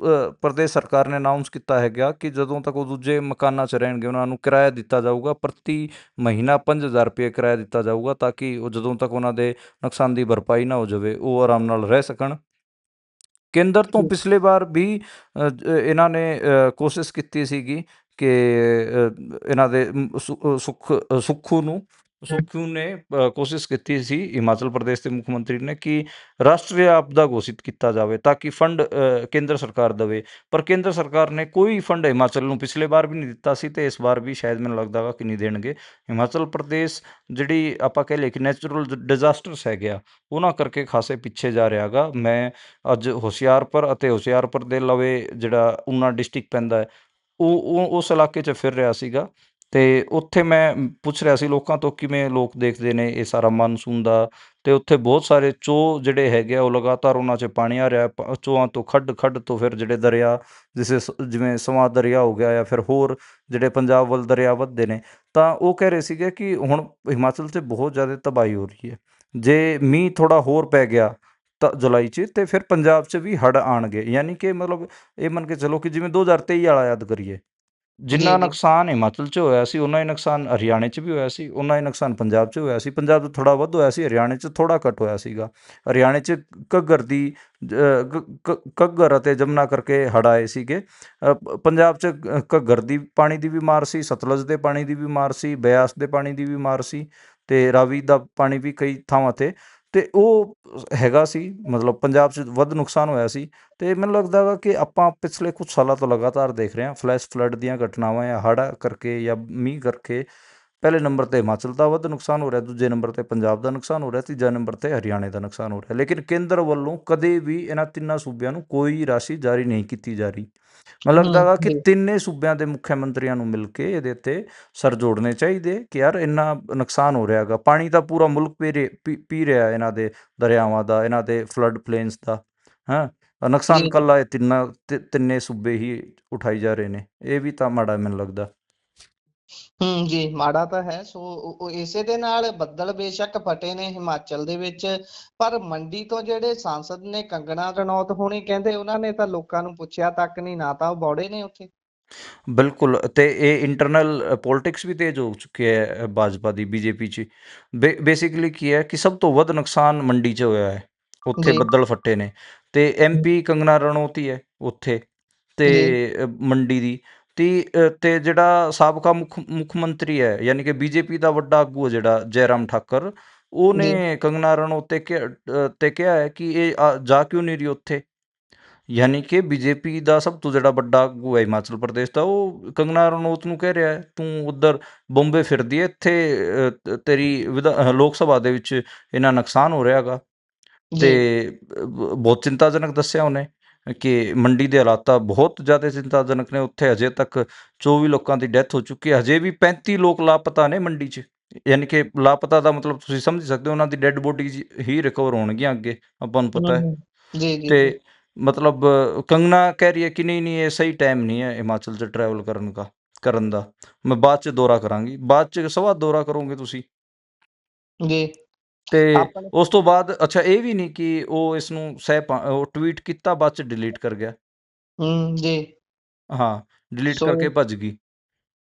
ਪ੍ਰਦੇਸ਼ ਸਰਕਾਰ ਨੇ ਅਨਾਊਂਸ ਕੀਤਾ ਹੈਗਾ ਕਿ ਜਦੋਂ ਤੱਕ ਉਹ ਦੂਜੇ ਮਕਾਨਾਂ 'ਚ ਰਹਿਣਗੇ, ਉਹਨਾਂ ਨੂੰ ਕਿਰਾਇਆ ਦਿੱਤਾ ਜਾਊਗਾ। ਪ੍ਰਤੀ ਮਹੀਨਾ 5,000 ਰੁਪਏ ਕਿਰਾਇਆ ਦਿੱਤਾ ਜਾਊਗਾ, ਤਾਂ ਕਿ ਉਹ ਜਦੋਂ ਤੱਕ ਉਹਨਾਂ ਦੇ ਨੁਕਸਾਨ ਦੀ ਭਰਪਾਈ ਨਾ ਹੋ ਜਾਵੇ, ਉਹ ਆਰਾਮ ਨਾਲ ਰਹਿ ਸਕਣ। ਕੇਂਦਰ ਤੋਂ ਪਿਛਲੇ ਵਾਰ ਵੀ ਇਹਨਾਂ ਨੇ ਕੋਸ਼ਿਸ਼ ਕੀਤੀ ਸੀਗੀ ਕਿ ਇਹਨਾਂ ਦੇ ਸੁੱਖੂ ਨੂੰ ਸੁਖਬੀਰ ਨੇ ਕੋਸ਼ਿਸ਼ ਕੀਤੀ ਸੀ ਹਿਮਾਚਲ ਪ੍ਰਦੇਸ਼ ਦੇ ਮੁੱਖ ਮੰਤਰੀ ਨੇ ਕਿ ਰਾਸ਼ਟਰੀ ਆਪਦਾ ਘੋਸ਼ਿਤ ਕੀਤਾ ਜਾਵੇ ਤਾਂ ਕਿ ਫੰਡ ਕੇਂਦਰ ਸਰਕਾਰ ਦੇਵੇ, ਪਰ ਕੇਂਦਰ ਸਰਕਾਰ ਨੇ ਕੋਈ ਫੰਡ ਹਿਮਾਚਲ ਨੂੰ ਪਿਛਲੇ ਵਾਰ ਵੀ ਨਹੀਂ ਦਿੱਤਾ ਸੀ ਤੇ ਇਸ ਵਾਰ ਵੀ ਸ਼ਾਇਦ ਮੈਨੂੰ ਲੱਗਦਾ ਵਾ ਕਿ ਨਹੀਂ ਦੇਣਗੇ। ਹਿਮਾਚਲ ਪ੍ਰਦੇਸ਼ ਜਿਹੜੀ ਆਪਾਂ ਕਹਿ ਲਈਏ ਕਿ ਨੈਚੁਰਲ ਡਿਜ਼ਾਸਟਰਸ ਹੈਗੇ ਆ, ਉਹਨਾਂ ਕਰਕੇ ਖਾਸੇ ਪਿੱਛੇ ਜਾ ਰਿਹਾ ਗਾ। ਮੈਂ ਅੱਜ ਹੁਸ਼ਿਆਰਪੁਰ ਦੇ ਲਵੇ ਜਿਹੜਾ ਊਨਾ ਡਿਸਟ੍ਰਿਕਟ ਪੈਂਦਾ ਹੈ, ਉਹ ਉਸ ਇਲਾਕੇ 'ਚ ਫਿਰ ਰਿਹਾ ਸੀਗਾ ਤੇ ਉੱਥੇ ਮੈਂ ਪੁੱਛ ਰਿਹਾ ਸੀ ਲੋਕਾਂ ਤੋਂ ਕਿਵੇਂ ਲੋਕ ਦੇਖਦੇ ਨੇ ਇਹ ਸਾਰਾ ਮਾਨਸੂਨ ਦਾ। ਤੇ ਉੱਥੇ ਬਹੁਤ ਸਾਰੇ ਚੋਅ ਜਿਹੜੇ ਹੈਗੇ ਆ ਉਹ ਲਗਾਤਾਰ ਉਹਨਾਂ 'ਚ ਪਾਣੀ ਆ ਰਿਹਾ, ਚੋਆਂ ਤੋਂ ਖੱਡ ਤੋਂ ਫਿਰ ਜਿਹੜੇ ਦਰਿਆ ਜਿਵੇਂ ਸਵਾਂ ਦਰਿਆ ਹੋ ਗਿਆ ਜਾਂ ਫਿਰ ਹੋਰ ਜਿਹੜੇ ਪੰਜਾਬ ਵੱਲ ਦਰਿਆ ਵੱਧਦੇ ਨੇ, ਤਾਂ ਉਹ ਕਹਿ ਰਹੇ ਸੀਗੇ ਕਿ ਹੁਣ ਹਿਮਾਚਲ 'ਚ ਬਹੁਤ ਜ਼ਿਆਦਾ ਤਬਾਹੀ ਹੋ ਰਹੀ ਹੈ। ਜੇ ਮੀਂਹ ਥੋੜ੍ਹਾ ਹੋਰ ਪੈ ਗਿਆ ਤਾਂ ਜੁਲਾਈ 'ਚ ਤੇ ਫਿਰ ਪੰਜਾਬ 'ਚ ਵੀ ਹੜ੍ਹ ਆਉਣਗੇ। ਯਾਨੀ ਕਿ ਮਤਲਬ ਇਹ ਮੰਨ ਕੇ ਚਲੋ ਕਿ ਜਿਵੇਂ 2023 ਵਾਲਾ ਯਾਦ ਕਰੀਏ, ਜੀ ਜਿੰਨਾ ਜੀ। ਨੁਕਸਾਨ ਹਿਮਾਚਲ 'ਚ ਹੋਇਆ ਸੀ ਓਨਾ ਹੀ ਨੁਕਸਾਨ ਹਰਿਆਣੇ 'ਚ ਵੀ ਹੋਇਆ ਸੀ, ਓਨਾ ਹੀ ਨੁਕਸਾਨ ਪੰਜਾਬ 'ਚ ਹੋਇਆ ਸੀ। ਪੰਜਾਬ 'ਚ ਥੋੜ੍ਹਾ ਵੱਧ ਹੋਇਆ ਸੀ, ਹਰਿਆਣੇ 'ਚ ਥੋੜ੍ਹਾ ਘੱਟ ਹੋਇਆ ਸੀਗਾ। ਹਰਿਆਣੇ 'ਚ ਘੱਗਰ ਦੀ ਘੱਗਰ ਅਤੇ ਜਮਨਾ ਕਰਕੇ ਹੜ੍ਹ ਆਏ ਸੀਗੇ। ਪੰਜਾਬ 'ਚ ਘੱਗਰ ਦੀ ਪਾਣੀ ਦੀ ਵੀ ਮਾਰ ਸੀ, ਸਤਲੁਜ ਦੇ ਪਾਣੀ ਦੀ ਵੀ ਮਾਰ ਸੀ, ਬਿਆਸ ਦੇ ਪਾਣੀ ਦੀ ਵੀ ਮਾਰ ਸੀ ਤੇ ਰਾਵੀ ਦਾ ਪਾਣੀ ਵੀ ਕਈ ਥਾਵਾਂ 'ਤੇ ਉਹ ਹੈਗਾ ਸੀ। ਮਤਲਬ ਪੰਜਾਬ 'ਚ ਵੱਧ ਨੁਕਸਾਨ ਹੋਇਆ ਸੀ। ਤੇ ਮੈਨੂੰ ਲੱਗਦਾ ਵਾ ਕਿ ਆਪਾਂ ਪਿਛਲੇ ਕੁਛ ਸਾਲਾਂ ਤੋਂ ਲਗਾਤਾਰ ਦੇਖ ਰਹੇ ਹਾਂ ਫਲੈਸ਼ ਫਲੱਡ ਦੀਆਂ ਘਟਨਾਵਾਂ ਜਾਂ ਹੜ੍ਹ ਕਰਕੇ ਜਾਂ ਮੀਂਹ ਕਰਕੇ। ਪਹਿਲੇ ਨੰਬਰ 'ਤੇ ਹਿਮਾਚਲ ਦਾ ਵੱਧ ਨੁਕਸਾਨ ਹੋ ਰਿਹਾ, ਦੂਜੇ ਨੰਬਰ 'ਤੇ ਪੰਜਾਬ ਦਾ ਨੁਕਸਾਨ ਹੋ ਰਿਹਾ, ਤੀਜਾ ਨੰਬਰ 'ਤੇ ਹਰਿਆਣੇ ਦਾ ਨੁਕਸਾਨ ਹੋ ਰਿਹਾ। ਲੇਕਿਨ ਕੇਂਦਰ ਵੱਲੋਂ ਕਦੇ ਵੀ ਇਹਨਾਂ ਤਿੰਨਾਂ ਸੂਬਿਆਂ ਨੂੰ ਕੋਈ ਰਾਸ਼ੀ ਜਾਰੀ ਨਹੀਂ ਕੀਤੀ ਜਾ ਰਹੀ। ਮੈਨੂੰ ਲੱਗਦਾ ਵਾ ਕਿ ਜੀ ਤਿੰਨੇ ਸੂਬਿਆਂ ਦੇ ਮੁੱਖ ਮੰਤਰੀਆਂ ਨੂੰ ਮਿਲ ਕੇ ਇਹਦੇ 'ਤੇ ਸਰ ਜੋੜਨੇ ਚਾਹੀਦੇ ਕਿ ਯਾਰ ਇੰਨਾ ਨੁਕਸਾਨ ਹੋ ਰਿਹਾ ਗਾ। ਪਾਣੀ ਤਾਂ ਪੂਰਾ ਮੁਲਕ ਪੀ ਰਿਹਾ ਇਹਨਾਂ ਦੇ ਦਰਿਆਵਾਂ ਦਾ, ਇਹਨਾਂ ਦੇ ਫਲੱਡ ਪਲੇਨਸ ਦਾ। ਹਾਂ, ਨੁਕਸਾਨ ਜੀ ਜੀ। ਇਕੱਲਾ ਇਹ ਤਿੰਨੇ ਸੂਬੇ ਹੀ ਉਠਾਈ ਜਾ ਰਹੇ ਨੇ। ਇਹ ਵੀ ਤਾਂ ਮਾੜਾ ਮੈਨੂੰ ਲੱਗਦਾ। ਜੀ ਮਾੜਾ ਤਾਂ ਹੈ। ਸੋ ਉਹ ਇਸੇ ਦੇ ਨਾਲ ਬੱਦਲ ਬੇਸ਼ੱਕ ਫਟੇ ਨੇ ਹਿਮਾਚਲ ਦੇ ਵਿੱਚ, ਪਰ ਮੰਡੀ ਤੋਂ ਜਿਹੜੇ ਸਾਂਸਦ ਨੇ ਕੰਗਣਾ ਰਣੌਤ ਹੋਣੀ, ਕਹਿੰਦੇ ਉਹਨਾਂ ਨੇ ਤਾਂ ਲੋਕਾਂ ਨੂੰ ਪੁੱਛਿਆ ਤੱਕ ਨਹੀਂ, ਨਾ ਤਾਂ ਉਹ ਬੌੜੇ ਨੇ ਉੱਥੇ। ਬਿਲਕੁਲ, ਅਤੇ ਇਹ ਇੰਟਰਨਲ ਪੋਲਿਟਿਕਸ ਵੀ ਤੇਜ਼ ਹੋ ਚੁੱਕੀ ਹੈ ਭਾਜਪਾ ਦੀ, ਬੀਜੇਪੀ 'ਚ। ਬੇਸਿਕਲੀ ਕੀ ਹੈ ਕਿ ਸਭ ਤੋਂ ਵੱਧ ਨੁਕਸਾਨ ਮੰਡੀ 'ਚ ਹੋਇਆ ਹੈ, ਉੱਥੇ ਜੀ ਬੱਦਲ ਫੱਟੇ ਨੇ ਤੇ MP ਕੰਗਣਾ ਰਣੌਤ ਹੀ ਹੈ ਉੱਥੇ ਤੇ ਜੀ ਮੰਡੀ ਦੀ। ਤੇ ਜਿਹੜਾ ਸਾਬਕਾ ਮੁੱਖ ਮੰਤਰੀ ਹੈ, ਯਾਨੀ ਕਿ ਬੀਜੇਪੀ ਦਾ ਵੱਡਾ ਆਗੂ ਹੈ ਜਿਹੜਾ ਜੈਰਾਮ ਠਾਕਰ, ਜੀ ਉਹਨੇ ਕੰਗਣਾ ਰਣੌਤ ਤੇ ਕਿਹਾ ਹੈ ਕਿ ਇਹ ਜਾ ਕਿਉਂ ਨਹੀਂ ਰਹੀ ਉੱਥੇ। ਯਾਨੀ ਕਿ ਬੀਜੇਪੀ ਦਾ ਸਭ ਤੋਂ ਜਿਹੜਾ ਵੱਡਾ ਆਗੂ ਹੈ ਹਿਮਾਚਲ ਪ੍ਰਦੇਸ਼ ਦਾ, ਉਹ ਕੰਗਨਾ ਰਣੌਤ ਨੂੰ ਕਹਿ ਰਿਹਾ ਹੈ ਤੂੰ ਉੱਧਰ ਬੰਬੇ ਫਿਰਦੀ ਹੈ, ਇੱਥੇ ਤੇਰੀ ਲੋਕ ਸਭਾ ਦੇ ਵਿੱਚ ਇੰਨਾ ਨੁਕਸਾਨ ਹੋ ਰਿਹਾ ਹੈਗਾ। ਜੀ ਤੇ ਬਹੁਤ ਚਿੰਤਾਜਨਕ ਦੱਸਿਆ ਉਹਨੇ ਕਿ ਮੰਡੀ ਦੇ ਹਾਲਾਤ ਤਾਂ ਬਹੁਤ ਜ਼ਿਆਦਾ ਚਿੰਤਾਜਨਕ ਨੇ। ਉੱਥੇ ਹਜੇ ਤੱਕ 24 ਲੋਕਾਂ ਦੀ ਡੈਥ ਹੋ ਚੁੱਕੀ ਹੈ, ਹਜੇ ਵੀ 35 ਲੋਕ ਲਾਪਤਾ ਨੇ ਮੰਡੀ 'ਚ। ਯਾਨੀ ਕਿ ਲਾਪਤਾ ਦਾ ਮਤਲਬ ਤੁਸੀਂ ਸਮਝ ਸਕਦੇ ਹੋ, ਉਹਨਾਂ ਦੀ ਡੈੱਡ ਬੋਡੀਜ਼ ਹੀ ਰਿਕਵਰ ਹੋਣਗੀਆਂ ਅੱਗੇ, ਆਪਾਂ ਨੂੰ ਪਤਾ ਹੈ। ਹਮ ਜੀ ਜੀ ਜੀ। ਤੇ ਮਤਲਬ ਕੰਗਨਾ ਕਹਿ ਰਹੀ ਹੈ ਕਿ ਨਹੀਂ ਨਹੀਂ, ਇਹ ਸਹੀ ਟਾਈਮ ਨਹੀਂ ਹੈ ਹਿਮਾਚਲ 'ਚ ਟਰੈਵਲ ਕਰਨ ਦਾ। ਮੈਂ ਬਾਅਦ 'ਚ ਦੌਰਾ ਕਰਾਂਗੀ, ਬਾਅਦ 'ਚ ਸਵਾ ਦੌਰਾ ਕਰੋਗੇ ਤੁਸੀਂ। ਜੀ ਤੇ ਆਪਣੇ ਉਸ ਤੋਂ ਬਾਅਦ ਅੱਛਾ ਇਹ ਵੀ ਨਹੀਂ ਕਿ ਉਹ ਇਸ ਨੂੰ ਉਹ ਟਵੀਟ ਕੀਤਾ ਬਾਅਦ 'ਚ ਡਿਲੀਟ ਕਰ ਗਿਆ। ਜੀ। ਹਾਂ, ਡਿਲੀਟ ਸੋ ਕਰਕੇ ਭੱਜ ਗਈ।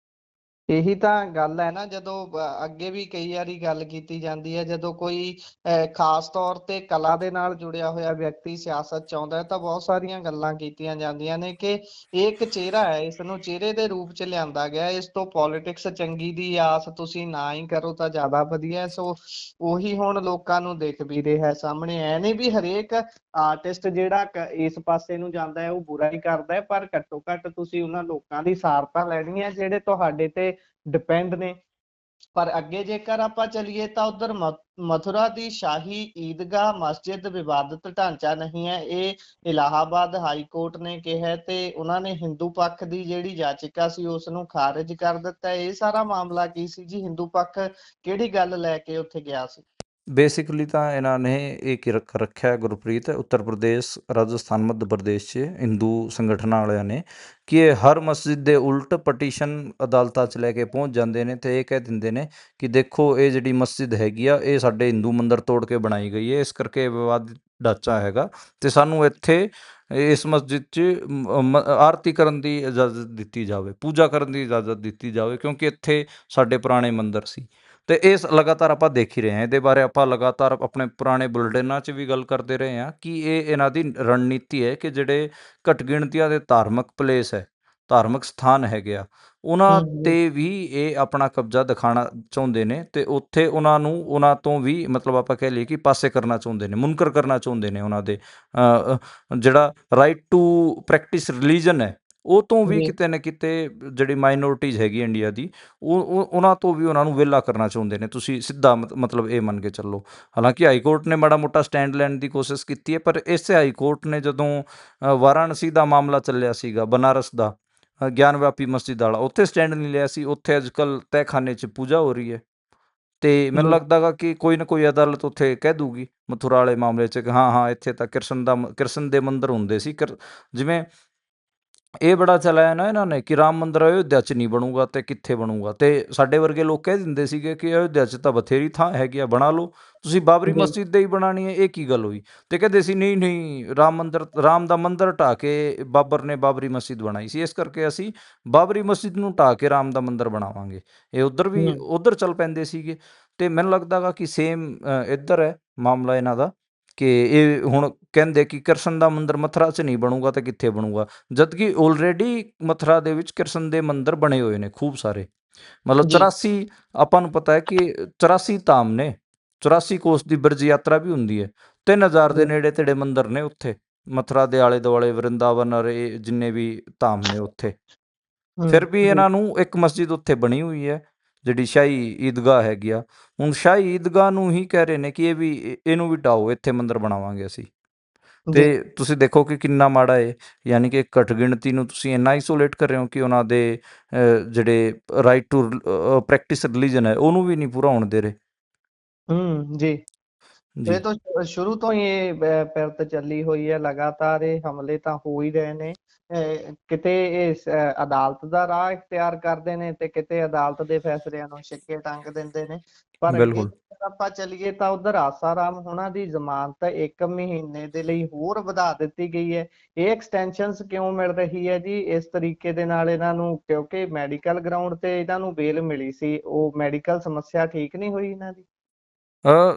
ਇਹੀ ਤਾਂ ਗੱਲ ਹੈ ਨਾ, ਜਦੋਂ ਅੱਗੇ ਵੀ ਕਈ ਵਾਰੀ ਗੱਲ ਕੀਤੀ ਜਾਂਦੀ ਹੈ, ਜਦੋਂ ਕੋਈ ਖਾਸ ਤੌਰ ਤੇ ਕਲਾ ਦੇ ਨਾਲ ਜੁੜਿਆ ਹੋਇਆ ਵਿਅਕਤੀ ਸਿਆਸਤ ਚ ਆਉਂਦਾ ਹੈ, ਤਾਂ ਬਹੁਤ ਸਾਰੀਆਂ ਗੱਲਾਂ ਕੀਤੀਆਂ ਜਾਂਦੀਆਂ ਨੇ ਕਿ ਇਹ ਇੱਕ ਚਿਹਰਾ ਹੈ, ਇਸ ਨੂੰ ਚਿਹਰੇ ਦੇ ਰੂਪ ਚ ਲਿਆਂਦਾ ਗਿਆ, ਇਸ ਤੋਂ ਪੋਲਿਟਿਕਸ ਚੰਗੀ ਦੀ ਆਸ ਤੁਸੀਂ ਨਾ ਹੀ ਕਰੋ ਤਾਂ ਜ਼ਿਆਦਾ ਵਧੀਆ। ਸੋ ਉਹੀ ਹੁਣ ਲੋਕਾਂ ਨੂੰ ਦਿਖ ਵੀ ਰਿਹਾ ਸਾਹਮਣੇ। ਐ ਨਹੀਂ ਵੀ ਹਰੇਕ ਆਰਟਿਸਟ ਜਿਹੜਾ ਇਸ ਪਾਸੇ ਨੂੰ ਜਾਂਦਾ ਹੈ ਉਹ ਬੁਰਾ ਹੀ ਕਰਦਾ ਹੈ, ਪਰ ਘੱਟੋ ਘੱਟ ਤੁਸੀਂ ਉਹਨਾਂ ਲੋਕਾਂ ਦੀ ਸਾਰਤਾ ਲੈਣੀ ਹੈ ਜਿਹੜੇ ਤੁਹਾਡੇ ਤੇ ਡਿਪੈਂਡ ਨੇ। ਪਰ ਅੱਗੇ ਜੇਕਰ ਆਪਾਂ ਚੱਲੀਏ ਤਾਂ ਉਧਰ ਮਥੁਰਾ ਦੀ ਸ਼ਾਹੀ ਈਦਗਾਹ ਮਸਜਿਦ ਵਿਵਾਦਤ ਢਾਂਚਾ ਨਹੀਂ ਹੈ, ਇਹ ਇਲਾਹਾਬਾਦ ਹਾਈ ਕੋਰਟ ਨੇ ਕਿਹਾ ਤੇ ਉਹਨਾਂ ਨੇ ਹਿੰਦੂ ਪੱਖ ਦੀ ਜਿਹੜੀ ਯਾਚਿਕਾ ਸੀ ਉਸ ਨੂੰ ਖਾਰਿਜ ਕਰ ਦਿੱਤਾ। ਇਹ ਸਾਰਾ ਮਾਮਲਾ ਕੀ ਸੀ ਜੀ? ਹਿੰਦੂ ਪੱਖ ਕਿਹੜੀ ਗੱਲ ਲੈ ਕੇ ਉੱਥੇ ਗਿਆ ਸੀ? ਬੇਸਿਕਲੀ ਤਾਂ ਇਹਨਾਂ ਨੇ ਇਹ ਕੀ ਰੱਖਿਆ ਗੁਰਪ੍ਰੀਤ, ਉੱਤਰ ਪ੍ਰਦੇਸ਼, ਰਾਜਸਥਾਨ, ਮੱਧ ਪ੍ਰਦੇਸ਼ 'ਚ ਹਿੰਦੂ ਸੰਗਠਨਾਂ ਵਾਲਿਆਂ ਨੇ ਕਿ ਇਹ ਹਰ ਮਸਜਿਦ ਦੇ ਉਲਟ ਪਟੀਸ਼ਨ ਅਦਾਲਤਾਂ 'ਚ ਲੈ ਕੇ ਪਹੁੰਚ ਜਾਂਦੇ ਨੇ ਤੇ ਇਹ ਕਹਿ ਦਿੰਦੇ ਨੇ ਕਿ ਦੇਖੋ ਇਹ ਜਿਹੜੀ ਮਸਜਿਦ ਹੈਗੀ ਆ ਇਹ ਸਾਡੇ ਹਿੰਦੂ ਮੰਦਰ ਤੋੜ ਕੇ ਬਣਾਈ ਗਈ ਹੈ, ਇਸ ਕਰਕੇ ਵਿਵਾਦਿਤ ਢਾਂਚਾ ਹੈਗਾ ਤੇ ਸਾਨੂੰ ਇੱਥੇ ਇਸ ਮਸਜਿਦ 'ਚ ਆਰਤੀ ਕਰਨ ਦੀ ਇਜਾਜ਼ਤ ਦਿੱਤੀ ਜਾਵੇ, ਪੂਜਾ ਕਰਨ ਦੀ ਇਜਾਜ਼ਤ ਦਿੱਤੀ ਜਾਵੇ, ਕਿਉਂਕਿ ਇੱਥੇ ਸਾਡੇ ਪੁਰਾਣੇ ਮੰਦਰ ਸੀ। ਤੇ ਇਹ ਲਗਾਤਾਰ ਆਪਾਂ ਦੇਖ ਹੀ ਰਹੇ ਹਾਂ, ਇਹਦੇ ਬਾਰੇ ਆਪਾਂ ਲਗਾਤਾਰ ਆਪਣੇ ਪੁਰਾਣੇ ਬੁਲੇਟਿਨਾਂ 'ਚ ਵੀ ਗੱਲ ਕਰਦੇ ਰਹੇ ਹਾਂ ਕਿ ਇਹ ਇਹਨਾਂ ਦੀ ਰਣਨੀਤੀ ਹੈ ਕਿ ਜਿਹੜੇ ਘੱਟ ਗਿਣਤੀਆਂ ਦੇ ਧਾਰਮਿਕ ਪਲੇਸ ਹੈ, ਧਾਰਮਿਕ ਸਥਾਨ ਹੈਗੇ ਆ, ਉਹਨਾਂ ਹੂੰ, 'ਤੇ ਵੀ ਇਹ ਆਪਣਾ ਕਬਜ਼ਾ ਦਿਖਾਉਣਾ ਚਾਹੁੰਦੇ ਨੇ ਅਤੇ ਉੱਥੇ ਉਹਨਾਂ ਤੋਂ ਵੀ ਮਤਲਬ ਆਪਾਂ ਕਹਿ ਲਈਏ ਕਿ ਪਾਸੇ ਕਰਨਾ ਚਾਹੁੰਦੇ ਨੇ, ਮੁਨਕਰ ਕਰਨਾ ਚਾਹੁੰਦੇ ਨੇ ਉਹਨਾਂ ਦੇ ਜਿਹੜਾ ਰਾਈਟ ਟੂ ਪ੍ਰੈਕਟਿਸ ਰਿਲੀਜਨ ਹੈ ਉਹ ਤੋਂ ਵੀ ਜੀ, ਕਿਤੇ ਨਾ ਕਿਤੇ ਜਿਹੜੀ ਮਾਈਨੋਰਟੀਜ਼ ਹੈਗੀ ਇੰਡੀਆ ਦੀ ਉਹਨਾਂ ਤੋਂ ਵੀ ਉਹਨਾਂ ਨੂੰ ਵਿਹਲਾ ਕਰਨਾ ਚਾਹੁੰਦੇ ਨੇ। ਤੁਸੀਂ ਸਿੱਧਾ ਮਤਲਬ ਇਹ ਮੰਨ ਕੇ ਚੱਲੋ। ਹਾਲਾਂਕਿ ਹਾਈ ਕੋਰਟ ਨੇ ਮਾੜਾ ਮੋਟਾ ਸਟੈਂਡ ਲੈਣ ਦੀ ਕੋਸ਼ਿਸ਼ ਕੀਤੀ ਹੈ, ਪਰ ਇਸੇ ਹਾਈ ਕੋਰਟ ਨੇ ਜਦੋਂ ਵਾਰਾਣਸੀ ਦਾ ਮਾਮਲਾ ਚੱਲਿਆ ਸੀਗਾ, ਬਨਾਰਸ ਦਾ ਗਿਆਨ ਵਿਆਪੀ ਮਸਜਿਦ ਵਾਲਾ, ਉੱਥੇ ਸਟੈਂਡ ਨਹੀਂ ਲਿਆ ਸੀ। ਉੱਥੇ ਅੱਜ ਕੱਲ੍ਹ ਤਹਿਖਾਨੇ 'ਚ ਪੂਜਾ ਹੋ ਰਹੀ ਹੈ ਅਤੇ ਮੈਨੂੰ ਹੂੰ, ਲੱਗਦਾ ਗਾ ਕਿ ਕੋਈ ਨਾ ਕੋਈ ਅਦਾਲਤ ਉੱਥੇ ਕਹਿ ਦੂਗੀ ਮਥੁਰਾ ਵਾਲੇ ਮਾਮਲੇ 'ਚ ਕਿ ਹਾਂ ਇੱਥੇ ਤਾਂ ਕ੍ਰਿਸ਼ਨ ਦੇ ਮੰਦਰ ਹੁੰਦੇ ਸੀ। ਜਿਵੇਂ ਇਹ ਬੜਾ ਚਲਾਇਆ ਨਾ ਇਹਨਾਂ ਨੇ ਕਿ ਰਾਮ ਮੰਦਰ ਅਯੋਧਿਆ 'ਚ ਨਹੀਂ ਬਣੂਗਾ ਅਤੇ ਕਿੱਥੇ ਬਣੂਗਾ, ਅਤੇ ਸਾਡੇ ਵਰਗੇ ਲੋਕ ਕਹਿ ਦਿੰਦੇ ਸੀਗੇ ਕਿ ਅਯੋਧਿਆ 'ਚ ਤਾਂ ਬਥੇਰੀ ਥਾਂ ਹੈਗੀ ਆ, ਬਣਾ ਲਓ ਤੁਸੀਂ, ਬਾਬਰੀ ਜੀ, ਮਸਜਿਦ ਹੀ ਬਣਾਉਣੀ ਹੈ, ਇਹ ਕੀ ਗੱਲ ਹੋਈ। ਅਤੇ ਕਹਿੰਦੇ ਸੀ ਨਹੀਂ ਨਹੀਂ, ਰਾਮ ਦਾ ਮੰਦਰ ਢਾਹ ਕੇ ਬਾਬਰ ਨੇ ਬਾਬਰੀ ਮਸਜਿਦ ਬਣਾਈ ਸੀ, ਇਸ ਕਰਕੇ ਅਸੀਂ ਬਾਬਰੀ ਮਸਜਿਦ ਨੂੰ ਢਾਹ ਕੇ ਰਾਮ ਦਾ ਮੰਦਰ ਬਣਾਵਾਂਗੇ। ਇਹ ਹੂੰ, ਉੱਧਰ ਚੱਲ ਪੈਂਦੇ ਸੀਗੇ। ਅਤੇ ਮੈਨੂੰ ਲੱਗਦਾ ਗਾ ਕਿ ਸੇਮ ਇੱਧਰ ਹੈ ਮਾਮਲਾ ਇਹਨਾਂ ਦਾ, ਕਿ ਇਹ ਹੁਣ ਕਹਿੰਦੇ ਕਿ ਕ੍ਰਿਸ਼ਨ ਦਾ ਮੰਦਰ ਮਥੁਰਾ 'ਚ ਨਹੀਂ ਬਣੂਗਾ ਤਾਂ ਕਿੱਥੇ ਬਣੂਗਾ, ਜਦ ਕਿ ਆਲਰੇਡੀ ਮਥੁਰਾ ਦੇ ਵਿੱਚ ਕ੍ਰਿਸ਼ਨ ਦੇ ਮੰਦਰ ਬਣੇ ਹੋਏ ਨੇ ਖੂਬ ਸਾਰੇ। ਮਤਲਬ ਜੀ, 84 ਆਪਾਂ ਨੂੰ ਪਤਾ ਹੈ ਕਿ 84 ਧਾਮ ਨੇ, 84 ਕੋਸ ਦੀ ਬ੍ਰਜ ਯਾਤਰਾ ਵੀ ਹੁੰਦੀ ਹੈ, 3000 ਦੇ ਜੀ, ਨੇੜੇ ਤੇੜੇ ਮੰਦਰ ਨੇ ਉੱਥੇ ਮਥੁਰਾ ਦੇ ਆਲੇ ਦੁਆਲੇ, ਵਰਿੰਦਾਵਨ ਔਰ ਇਹ ਜਿੰਨੇ ਵੀ ਧਾਮ ਨੇ ਉੱਥੇ। ਫਿਰ ਵੀ ਜੀ, ਇਹਨਾਂ ਨੂੰ ਇੱਕ ਮਸਜਿਦ ਉੱਥੇ ਬਣੀ ਹੋਈ ਹੈ ਜਿਹੜੀ ਸ਼ਾਹੀ ਈਦਗਾਹ ਹੈਗੀ ਆ। ਹੁਣ ਸ਼ਾਹੀ ਈਦਗਾਹ ਨੂੰ ਹੀ ਕਹਿ ਰਹੇ ਨੇ ਕਿ ਇਹਨੂੰ ਵੀ ਢਾਓ, ਇੱਥੇ ਮੰਦਰ ਬਣਾਵਾਂਗੇ ਅਸੀਂ। ਜੀ, ਅਤੇ ਤੁਸੀਂ ਦੇਖੋ ਕਿ ਕਿੰਨਾ ਮਾੜਾ ਹੈ, ਯਾਨੀ ਕਿ ਘੱਟ ਗਿਣਤੀ ਨੂੰ ਤੁਸੀਂ ਇੰਨਾ ਆਈਸੋਲੇਟ ਕਰ ਰਹੇ ਹੋ ਕਿ ਉਹਨਾਂ ਦੇ ਜਿਹੜੇ ਰਾਈਟ ਟੂ ਪ੍ਰੈਕਟਿਸ ਰਿਲੀਜਨ ਹੈ ਉਹਨੂੰ ਵੀ ਨਹੀਂ ਪੂਰਾ ਹੋਣ ਦੇ ਰਹੇ। ਜੀ। ਜੀ ਇਹ ਤਾਂ ਸ਼ੁਰੂ ਤੋਂ ਹੀ ਇਹ ਪਿਰਤ ਚੱਲੀ ਹੋਈ ਹੈ, ਲਗਾਤਾਰ ਇਹ ਹਮਲੇ ਤਾਂ ਹੋ ਹੀ ਰਹੇ ਨੇ। ਕਿਤੇ ਇਹ ਅਦਾਲਤ ਦਾ ਰਾਹ ਇਖਤਿਆਰ ਕਰਦੇ ਨੇ ਤੇ ਕਿਤੇ ਅਦਾਲਤ ਦੇ ਫੈਸਲਿਆਂ ਨੂੰ ਸਿੱਕੇ ਟੰਗ ਦਿੰਦੇ ਨੇ। ਪਰ ਅੱਗੇ ਬਿਲਕੁਲ। ਜੇਕਰ ਆਪਾਂ ਚੱਲੀਏ ਤਾਂ ਉਧਰ ਆਸਾਰਾਮ ਉਹਨਾਂ ਦੀ ਜ਼ਮਾਨਤ 1 ਮਹੀਨੇ ਦੇ ਲਈ ਹੋਰ ਵਧਾ ਦਿੱਤੀ ਗਈ ਹੈ। ਇਹ ਐਕਸਟੈਂਸ਼ਨਸ ਕਿਉਂ ਮਿਲ ਰਹੀ ਹੈ ਜੀ ਇਸ ਤਰੀਕੇ ਦੇ ਨਾਲ ਇਹਨਾਂ ਨੂੰ? ਕਿਉਂਕਿ ਮੈਡੀਕਲ ਗਰਾਊਂਡ ਤੇ ਇਹਨਾਂ ਨੂੰ ਬੇਲ ਮਿਲੀ ਸੀ, ਉਹ ਮੈਡੀਕਲ ਸਮੱਸਿਆ ਠੀਕ ਨਹੀਂ ਹੋਈ ਇਹਨਾਂ ਦੀ।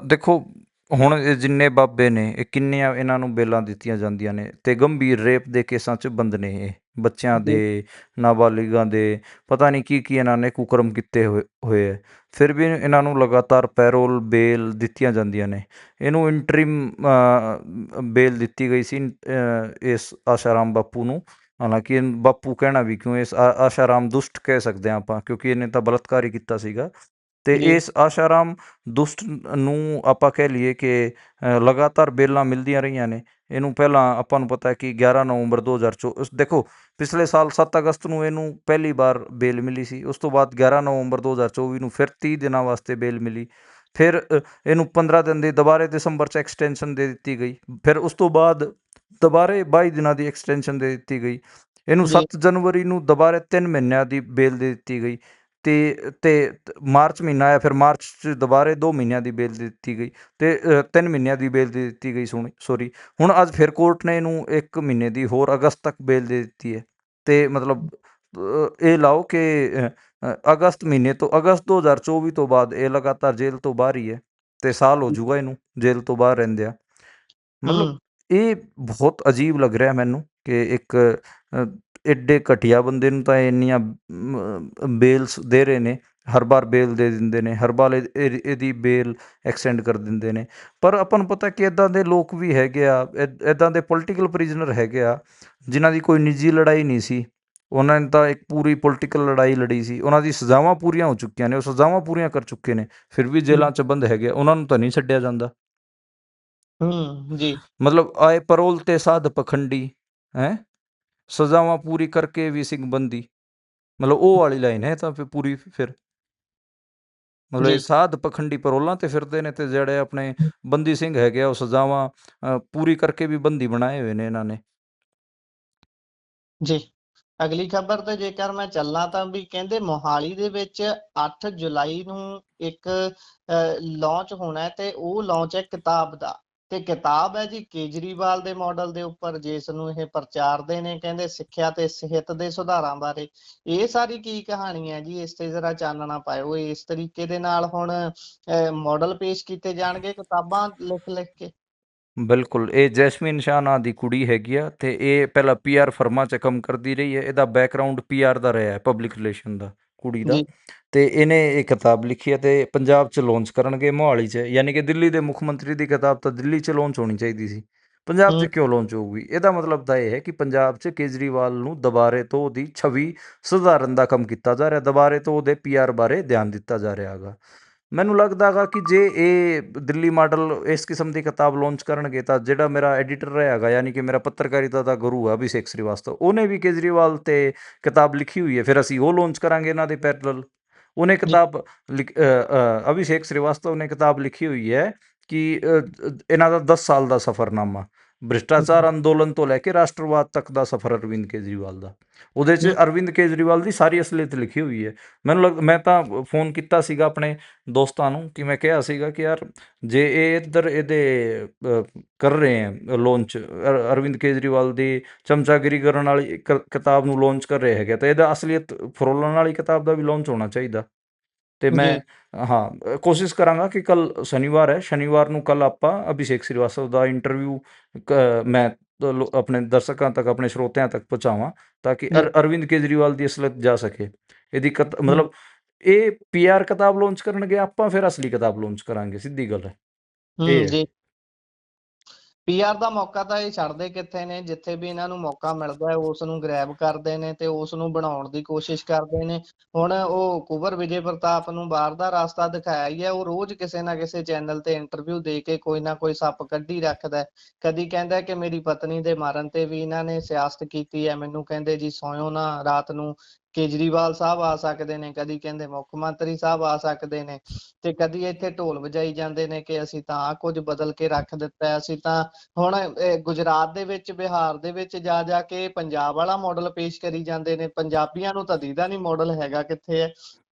ਦੇਖੋ ਹੁਣ ਇਹ ਜਿੰਨੇ ਬਾਬੇ ਨੇ, ਇਹ ਕਿੰਨੀਆਂ ਇਹਨਾਂ ਨੂੰ ਬੇਲਾਂ ਦਿੱਤੀਆਂ ਜਾਂਦੀਆਂ ਨੇ, ਅਤੇ ਗੰਭੀਰ ਰੇਪ ਦੇ ਕੇਸਾਂ 'ਚ ਬੰਦ ਨੇ ਇਹ, ਬੱਚਿਆਂ ਜੀ, ਦੇ, ਨਾਬਾਲਿਗਾਂ ਦੇ, ਪਤਾ ਨਹੀਂ ਕੀ ਇਹਨਾਂ ਨੇ ਕੁਕਰਮ ਕੀਤੇ ਹੋਏ ਹੈ। ਫਿਰ ਵੀ ਇਹਨਾਂ ਨੂੰ ਲਗਾਤਾਰ ਪੈਰੋਲ ਬੇਲ ਦਿੱਤੀਆਂ ਜਾਂਦੀਆਂ ਨੇ। ਇਹਨੂੰ ਇੰਟਰਿਮ ਬੇਲ ਦਿੱਤੀ ਗਈ ਸੀ ਇਸ ਆਸ਼ਾਰਾਮ ਬਾਪੂ ਨੂੰ। ਹਾਲਾਂਕਿ ਬਾਪੂ ਕਹਿਣਾ ਵੀ ਕਿਉਂ, ਇਸ ਆਸ਼ਾਰਾਮ ਦੁਸ਼ਟ ਕਹਿ ਸਕਦੇ ਹਾਂ ਆਪਾਂ, ਕਿਉਂਕਿ ਇਹਨੇ ਤਾਂ ਬਲਾਤਕਾਰ ਹੀ ਕੀਤਾ ਸੀਗਾ। ਅਤੇ ਜੀ, ਇਸ ਆਸ਼ਾਰਾਮ ਦੁਸ਼ਟ ਨੂੰ ਆਪਾਂ ਕਹਿ ਲਈਏ ਕਿ ਲਗਾਤਾਰ ਬੇਲਾਂ ਮਿਲਦੀਆਂ ਰਹੀਆਂ ਨੇ ਇਹਨੂੰ। ਪਹਿਲਾਂ ਆਪਾਂ ਨੂੰ ਪਤਾ ਹੈ ਕਿ 11 ਨਵੰਬਰ 2024 ਦੇਖੋ, ਪਿਛਲੇ ਸਾਲ 7 ਅਗਸਤ ਨੂੰ ਇਹਨੂੰ ਪਹਿਲੀ ਵਾਰ ਬੇਲ ਮਿਲੀ ਸੀ। ਉਸ ਤੋਂ ਬਾਅਦ 11 ਨਵੰਬਰ 2024 ਨੂੰ ਫਿਰ 30 ਦਿਨਾਂ ਵਾਸਤੇ ਬੇਲ ਮਿਲੀ। ਫਿਰ ਇਹਨੂੰ 15 ਦਿਨ ਦੀ ਦੁਬਾਰੇ ਦਸੰਬਰ 'ਚ ਐਕਸਟੈਂਸ਼ਨ ਦੇ ਦਿੱਤੀ ਗਈ। ਫਿਰ ਉਸ ਤੋਂ ਬਾਅਦ ਦੁਬਾਰੇ 22 ਦਿਨਾਂ ਦੀ ਐਕਸਟੈਂਸ਼ਨ ਦੇ ਦਿੱਤੀ ਗਈ। ਇਹਨੂੰ ਜੀ, 7 ਜਨਵਰੀ ਨੂੰ ਦੁਬਾਰੇ 3 ਮਹੀਨਿਆਂ ਦੀ ਬੇਲ ਦੇ ਦਿੱਤੀ ਗਈ। ਅਤੇ ਮਾਰਚ ਮਹੀਨਾ ਆਇਆ, ਫਿਰ ਮਾਰਚ 'ਚ ਦੁਬਾਰੇ 2 ਮਹੀਨਿਆਂ ਦੀ ਬੇਲ ਦੇ ਦਿੱਤੀ ਗਈ, ਅਤੇ 3 ਮਹੀਨਿਆਂ ਦੀ ਬੇਲ ਦੇ ਦਿੱਤੀ ਗਈ। ਸੋਰੀ, ਹੁਣ ਅੱਜ ਫਿਰ ਕੋਰਟ ਨੇ ਇਹਨੂੰ 1 ਮਹੀਨੇ ਦੀ ਹੋਰ ਅਗਸਤ ਤੱਕ ਬੇਲ ਦੇ ਦਿੱਤੀ ਹੈ। ਅਤੇ ਮਤਲਬ ਇਹ ਲਾਓ ਕਿ ਅਗਸਤ 2024 ਤੋਂ ਬਾਅਦ ਇਹ ਲਗਾਤਾਰ ਜੇਲ੍ਹ ਤੋਂ ਬਾਹਰ ਹੀ ਹੈ, ਅਤੇ ਸਾਲ ਹੋ ਜਾਊਗਾ ਇਹਨੂੰ ਜੇਲ੍ਹ ਤੋਂ ਬਾਹਰ ਰਹਿੰਦਿਆਂ। ਮਤਲਬ ਹੂੰ, ਇਹ ਬਹੁਤ ਅਜੀਬ ਲੱਗ ਰਿਹਾ ਮੈਨੂੰ ਕਿ ਇੱਕ ਐਡੇ ਘਟੀਆ ਬੰਦੇ ਨੂੰ ਤਾਂ ਇੰਨੀਆਂ ਬੇਲਸ ਦੇ ਰਹੇ ਨੇ, ਹਰ ਵਾਰ ਬੇਲ ਦੇ ਦਿੰਦੇ ਨੇ, ਹਰ ਵਾਰ ਇਹਦੀ ਬੇਲ ਐਕਸਟੈਂਡ ਕਰ ਦਿੰਦੇ ਨੇ। ਪਰ ਆਪਾਂ ਨੂੰ ਪਤਾ ਕਿ ਇੱਦਾਂ ਦੇ ਲੋਕ ਵੀ ਹੈਗੇ ਆ, ਇੱਦਾਂ ਦੇ ਪੋਲੀਟੀਕਲ ਪ੍ਰਿਜ਼ਨਰ ਹੈਗੇ ਆ ਜਿਨ੍ਹਾਂ ਦੀ ਕੋਈ ਨਿੱਜੀ ਲੜਾਈ ਨਹੀਂ ਸੀ। ਉਹਨਾਂ ਨੇ ਤਾਂ ਇੱਕ ਪੂਰੀ ਪੋਲੀਟੀਕਲ ਲੜਾਈ ਲੜੀ ਸੀ, ਉਹਨਾਂ ਦੀ ਸਜ਼ਾਵਾਂ ਪੂਰੀਆਂ ਹੋ ਚੁੱਕੀਆਂ ਨੇ, ਉਹ ਸਜ਼ਾਵਾਂ ਪੂਰੀਆਂ ਕਰ ਚੁੱਕੇ ਨੇ, ਫਿਰ ਵੀ ਜੇਲ੍ਹਾਂ 'ਚ ਬੰਦ ਹੈਗੇ ਆ, ਉਹਨਾਂ ਨੂੰ ਤਾਂ ਨਹੀਂ ਛੱਡਿਆ ਜਾਂਦਾ। ਜੀ, ਮਤਲਬ ਆਏ ਪਰੋਲ ਤੇ ਸਾਧ ਪਖੰਡੀ, ਹੈਂ ਸਜ਼ਾਵਾਂ ਪੂਰੀ ਕਰਕੇ ਵੀ ਸਿੰਘ ਬੰਦੀ, ਮਤਲਬ ਉਹ ਵਾਲੀ ਲਾਈਨ ਹੈ ਤਾਂ ਫਿਰ ਪੂਰੀ। ਫਿਰ ਮਤਲਬ ਇਹ ਜੀ, ਸਾਧ ਪਖੰਡੀ ਪਰੋਲਾਂ ਤੇ ਫਿਰਦੇ ਨੇ, ਤੇ ਜਿਹੜੇ ਆਪਣੇ ਬੰਦੀ ਸਿੰਘ ਹੈਗੇ ਆ ਉਹ ਸਜ਼ਾਵਾਂ ਪੂਰੀ ਕਰਕੇ ਵੀ ਬੰਦੀ ਬਣਾਏ ਹੋਏ ਨੇ ਇਹਨਾਂ ਨੇ। ਜੀ। ਅਗਲੀ ਖਬਰ ਤੇ ਜੇਕਰ ਮੈਂ ਚੱਲਾਂ ਤਾਂ ਵੀ ਕਹਿੰਦੇ ਮੋਹਾਲੀ ਦੇ ਵਿੱਚ 8 ਜੁਲਾਈ ਨੂੰ ਇੱਕ ਲਾਂਚ ਹੋਣਾ ਹੈ, ਤੇ ਉਹ ਲਾਂਚ ਹੈ ਕਿਤਾਬ ਦਾ। ਤੇ ਕਿਤਾਬ ਹੈ ਜੀ ਕੇਜਰੀਵਾਲ ਦੇ ਮਾਡਲ ਦੇ ਉੱਪਰ, ਜਿਸ ਨੂੰ ਇਹ ਪ੍ਰਚਾਰਦੇ ਨੇ, ਕਹਿੰਦੇ ਸਿੱਖਿਆ ਤੇ ਸਿਹਤ ਦੇ ਸੁਧਾਰਾਂ ਬਾਰੇ। ਇਹ ਸਾਰੀ ਕੀ ਕਹਾਣੀ ਹੈ ਜੀ, ਇਸ ਤੇ ਜ਼ਰਾ ਚਾਨਣਾ ਪਾਇਓ। ਇਸ ਤਰੀਕੇ ਦੇ ਨਾਲ ਹੁਣ ਮਾਡਲ ਪੇਸ਼ ਕੀਤੇ ਜਾਣਗੇ ਕਿਤਾਬਾਂ ਲਿਖ ਲਿਖ ਕੇ? ਬਿਲਕੁਲ, ਇਹ ਜੈਸਮੀਨ ਸ਼ਾਹ ਨਾਂ ਦੀ ਕੁੜੀ ਹੈਗੀ ਆ ਤੇ ਇਹ ਪਹਿਲਾਂ ਪੀਆਰ ਫਰਮਾਂ 'ਚ ਕੰਮ ਕਰਦੀ ਰਹੀ ਹੈ। ਇਹਦਾ ਬੈਕਗਰਾਊਂਡ ਪੀਆਰ ਦਾ ਰਿਹਾ ਹੈ, ਪਬਲਿਕ ਰਿਲੇਸ਼ਨ ਦਾ, ਕੁੜੀ ਦਾ। ਜੀ। ਤੇ ਇਹਨੇ ਇਹ ਕਿਤਾਬ ਲਿਖੀ ਹੈ ਤੇ ਪੰਜਾਬ 'ਚ ਲਾਂਚ ਕਰਨਗੇ ਮੋਹਾਲੀ 'ਚ, ਯਾਨੀ ਕਿ ਦਿੱਲੀ ਦੇ ਮੁੱਖ ਮੰਤਰੀ ਦੀ ਕਿਤਾਬ ਤਾਂ ਦਿੱਲੀ 'ਚ ਲਾਂਚ ਹੋਣੀ ਚਾਹੀਦੀ ਸੀ, ਪੰਜਾਬ 'ਚ ਹੂੰ ਕਿਉਂ ਲਾਂਚ ਹੋਊਗੀ? ਇਹਦਾ ਮਤਲਬ ਤਾਂ ਇਹ ਹੈ ਕਿ ਪੰਜਾਬ 'ਚ ਕੇਜਰੀਵਾਲ ਨੂੰ ਦੁਬਾਰੇ ਤੋਂ ਉਹਦੀ ਛਵੀ ਸੁਧਾਰਨ ਦਾ ਕੰਮ ਕੀਤਾ ਜਾ ਰਿਹਾ, ਦੁਬਾਰੇ ਤੋਂ ਉਹਦੇ ਪੀਆਰ ਬਾਰੇ ਧਿਆਨ ਦਿੱਤਾ ਜਾ ਰਿਹਾ ਹੈਗਾ। ਮੈਨੂੰ ਲੱਗਦਾ ਹੈਗਾ ਕਿ ਜੇ ਇਹ ਦਿੱਲੀ ਮਾਡਲ ਇਸ ਕਿਸਮ ਦੀ ਕਿਤਾਬ ਲਾਂਚ ਕਰਨਗੇ ਤਾਂ ਜਿਹੜਾ ਮੇਰਾ ਐਡੀਟਰ ਰਿਹਾ ਹੈਗਾ, ਯਾਨੀ ਕਿ ਮੇਰਾ ਪੱਤਰਕਾਰਿਤਾ ਦਾ ਗੁਰੂ ਹੈ ਅਭਿਸ਼ੇਕ ਸ੍ਰੀਵਾਸਤਵ, ਉਹਨੇ ਵੀ ਕੇਜਰੀਵਾਲ ਤੇ ਕਿਤਾਬ ਲਿਖੀ ਹੋਈ ਹੈ, ਫਿਰ ਅਸੀਂ ਉਹ ਲਾਂਚ ਕਰਾਂਗੇ ਇਹਨਾਂ ਦੇ ਪੈਰਲਲ। ਉਹਨੇ ਜੀ। ਕਿਤਾਬ ਅਭਿਸ਼ੇਕ ਸ੍ਰੀਵਾਸਤਵ ਨੇ ਕਿਤਾਬ ਲਿਖੀ ਹੋਈ ਹੈ ਕਿ ਇਹਨਾਂ ਦਾ 10 ਸਾਲ ਦਾ ਸਫ਼ਰਨਾਮਾ, ਭ੍ਰਿਸ਼ਟਾਚਾਰ ਅੰਦੋਲਨ ਤੋਂ ਲੈ ਕੇ ਰਾਸ਼ਟਰਵਾਦ ਤੱਕ ਦਾ ਸਫ਼ਰ ਅਰਵਿੰਦ ਕੇਜਰੀਵਾਲ ਦਾ। ਉਹਦੇ 'ਚ ਹੂੰ ਅਰਵਿੰਦ ਕੇਜਰੀਵਾਲ ਦੀ ਸਾਰੀ ਅਸਲੀਅਤ ਲਿਖੀ ਹੋਈ ਹੈ। ਮੈਂ ਤਾਂ ਫੋਨ ਕੀਤਾ ਸੀਗਾ ਆਪਣੇ ਦੋਸਤਾਂ ਨੂੰ ਕਿ ਮੈਂ ਕਿਹਾ ਸੀਗਾ ਕਿ ਯਾਰ ਜੇ ਇਹ ਇੱਧਰ ਇਹਦੇ ਕਰ ਰਹੇ ਹੈ ਲਾਂਚ, ਅਰਵਿੰਦ ਕੇਜਰੀਵਾਲ ਦੀ ਚਮਚਾਗਿਰੀ ਕਰਨ ਵਾਲੀ ਕਿਤਾਬ ਨੂੰ ਲਾਂਚ ਕਰ ਰਹੇ ਹੈਗੇ ਤਾਂ ਇਹਦਾ ਅਸਲੀਅਤ ਫਰੋਲਣ ਵਾਲੀ ਕਿਤਾਬ ਦਾ ਵੀ ਲਾਂਚ ਹੋਣਾ ਚਾਹੀਦਾ। ਤੇ ਮੈਂ ਜੀ। ਹਾਂ ਕੋਸ਼ਿਸ਼ ਕਰਾਂਗਾ ਕਿ ਕੱਲ ਸ਼ਨੀਵਾਰ ਹੈ, ਸ਼ਨੀਵਾਰ ਨੂੰ ਕੱਲ ਆਪਾਂ ਅਭਿਸ਼ੇਕ ਸ੍ਰੀਵਾਸਤਵ ਦਾ ਇੰਟਰਵਿਊ ਮੈਂ ਆਪਣੇ ਦਰਸ਼ਕਾਂ ਤੱਕ, ਆਪਣੇ ਸਰੋਤਿਆਂ ਤੱਕ ਪਹੁੰਚਾਵਾਂ ਤਾਂ ਕਿ ਜੀ। ਅਰਵਿੰਦ ਕੇਜਰੀਵਾਲ ਦੀ ਅਸਲੀਅਤ ਜਾ ਸਕੇ। ਇਹਦੀ ਹੂੰ ਮਤਲਬ ਇਹ ਪੀਆਰ ਕਿਤਾਬ ਲਾਂਚ ਕਰਨਗੇ, ਆਪਾਂ ਫਿਰ ਅਸਲੀ ਕਿਤਾਬ ਲਾਂਚ ਕਰਾਂਗੇ, ਸਿੱਧੀ ਗੱਲ ਹੈ ਇਹ ਹੈ। ਜੀ। ਪੀਆਰ ਦਾ ਮੌਕਾ ਤਾਂ ਇਹ ਛੱਡਦੇ ਕਿੱਥੇ ਨੇ, ਜਿੱਥੇ ਵੀ ਇਹਨਾਂ ਨੂੰ ਮੌਕਾ ਮਿਲਦਾ ਹੈ ਉਸ ਨੂੰ ਗ੍ਰੈਬ ਕਰਦੇ ਨੇ ਤੇ ਉਸ ਨੂੰ ਬਣਾਉਣ ਦੀ ਕੋਸ਼ਿਸ਼ ਕਰਦੇ ਨੇ। ਹੁਣ ਉਹ ਕੁੰਵਰ ਵਿਜੇ ਪ੍ਰਤਾਪ ਨੂੰ ਬਾਹਰ ਦਾ ਰਸਤਾ ਦਿਖਾਇਆ ਹੀ ਹੈ, ਉਹ ਰੋਜ਼ ਕਿਸੇ ਨਾ ਕਿਸੇ ਚੈਨਲ ਤੇ ਇੰਟਰਵਿਊ ਦੇ ਕੇ ਕੋਈ ਨਾ ਕੋਈ ਸੱਪ ਕੱਢੀ ਰੱਖਦਾ ਹੈ। ਕਦੀ ਕਹਿੰਦਾ ਕਿ ਮੇਰੀ ਪਤਨੀ ਦੇ ਮਾਰਨ ਤੇ ਵੀ ਇਹਨਾਂ ਨੇ ਸਿਆਸਤ ਕੀਤੀ ਹੈ, ਮੈਨੂੰ ਕਹਿੰਦੇ ਜੀ ਸੌਂਓ ਨਾ ਰਾਤ ਨੂੰ, ਕੇਜਰੀਵਾਲ ਸਾਹਿਬ ਆ ਸਕਦੇ ਨੇ, ਕਦੀ ਕਹਿੰਦੇ ਮੁੱਖ ਮੰਤਰੀ ਸਾਹਿਬ ਆ ਸਕਦੇ ਨੇ, ਤੇ ਕਦੀ ਇੱਥੇ ਢੋਲ ਵਜਾਈ ਜਾਂਦੇ ਨੇ ਕਿ ਅਸੀਂ ਤਾਂ ਆਹ ਕੁਝ ਬਦਲ ਕੇ ਰੱਖ ਦਿੱਤਾ ਹੈ, ਅਸੀਂ ਤਾਂ ਹੁਣ ਗੁਜਰਾਤ ਦੇ ਵਿੱਚ, ਬਿਹਾਰ ਦੇ ਵਿੱਚ ਜਾ ਜਾ ਕੇ ਪੰਜਾਬ ਵਾਲਾ ਮਾਡਲ ਪੇਸ਼ ਕਰੀ ਜਾਂਦੇ ਨੇ। ਪੰਜਾਬੀਆਂ ਨੂੰ ਤਾਂ ਦੀਦਾ ਨਹੀਂ ਮਾਡਲ ਹੈਗਾ ਕਿੱਥੇ ਹੈ।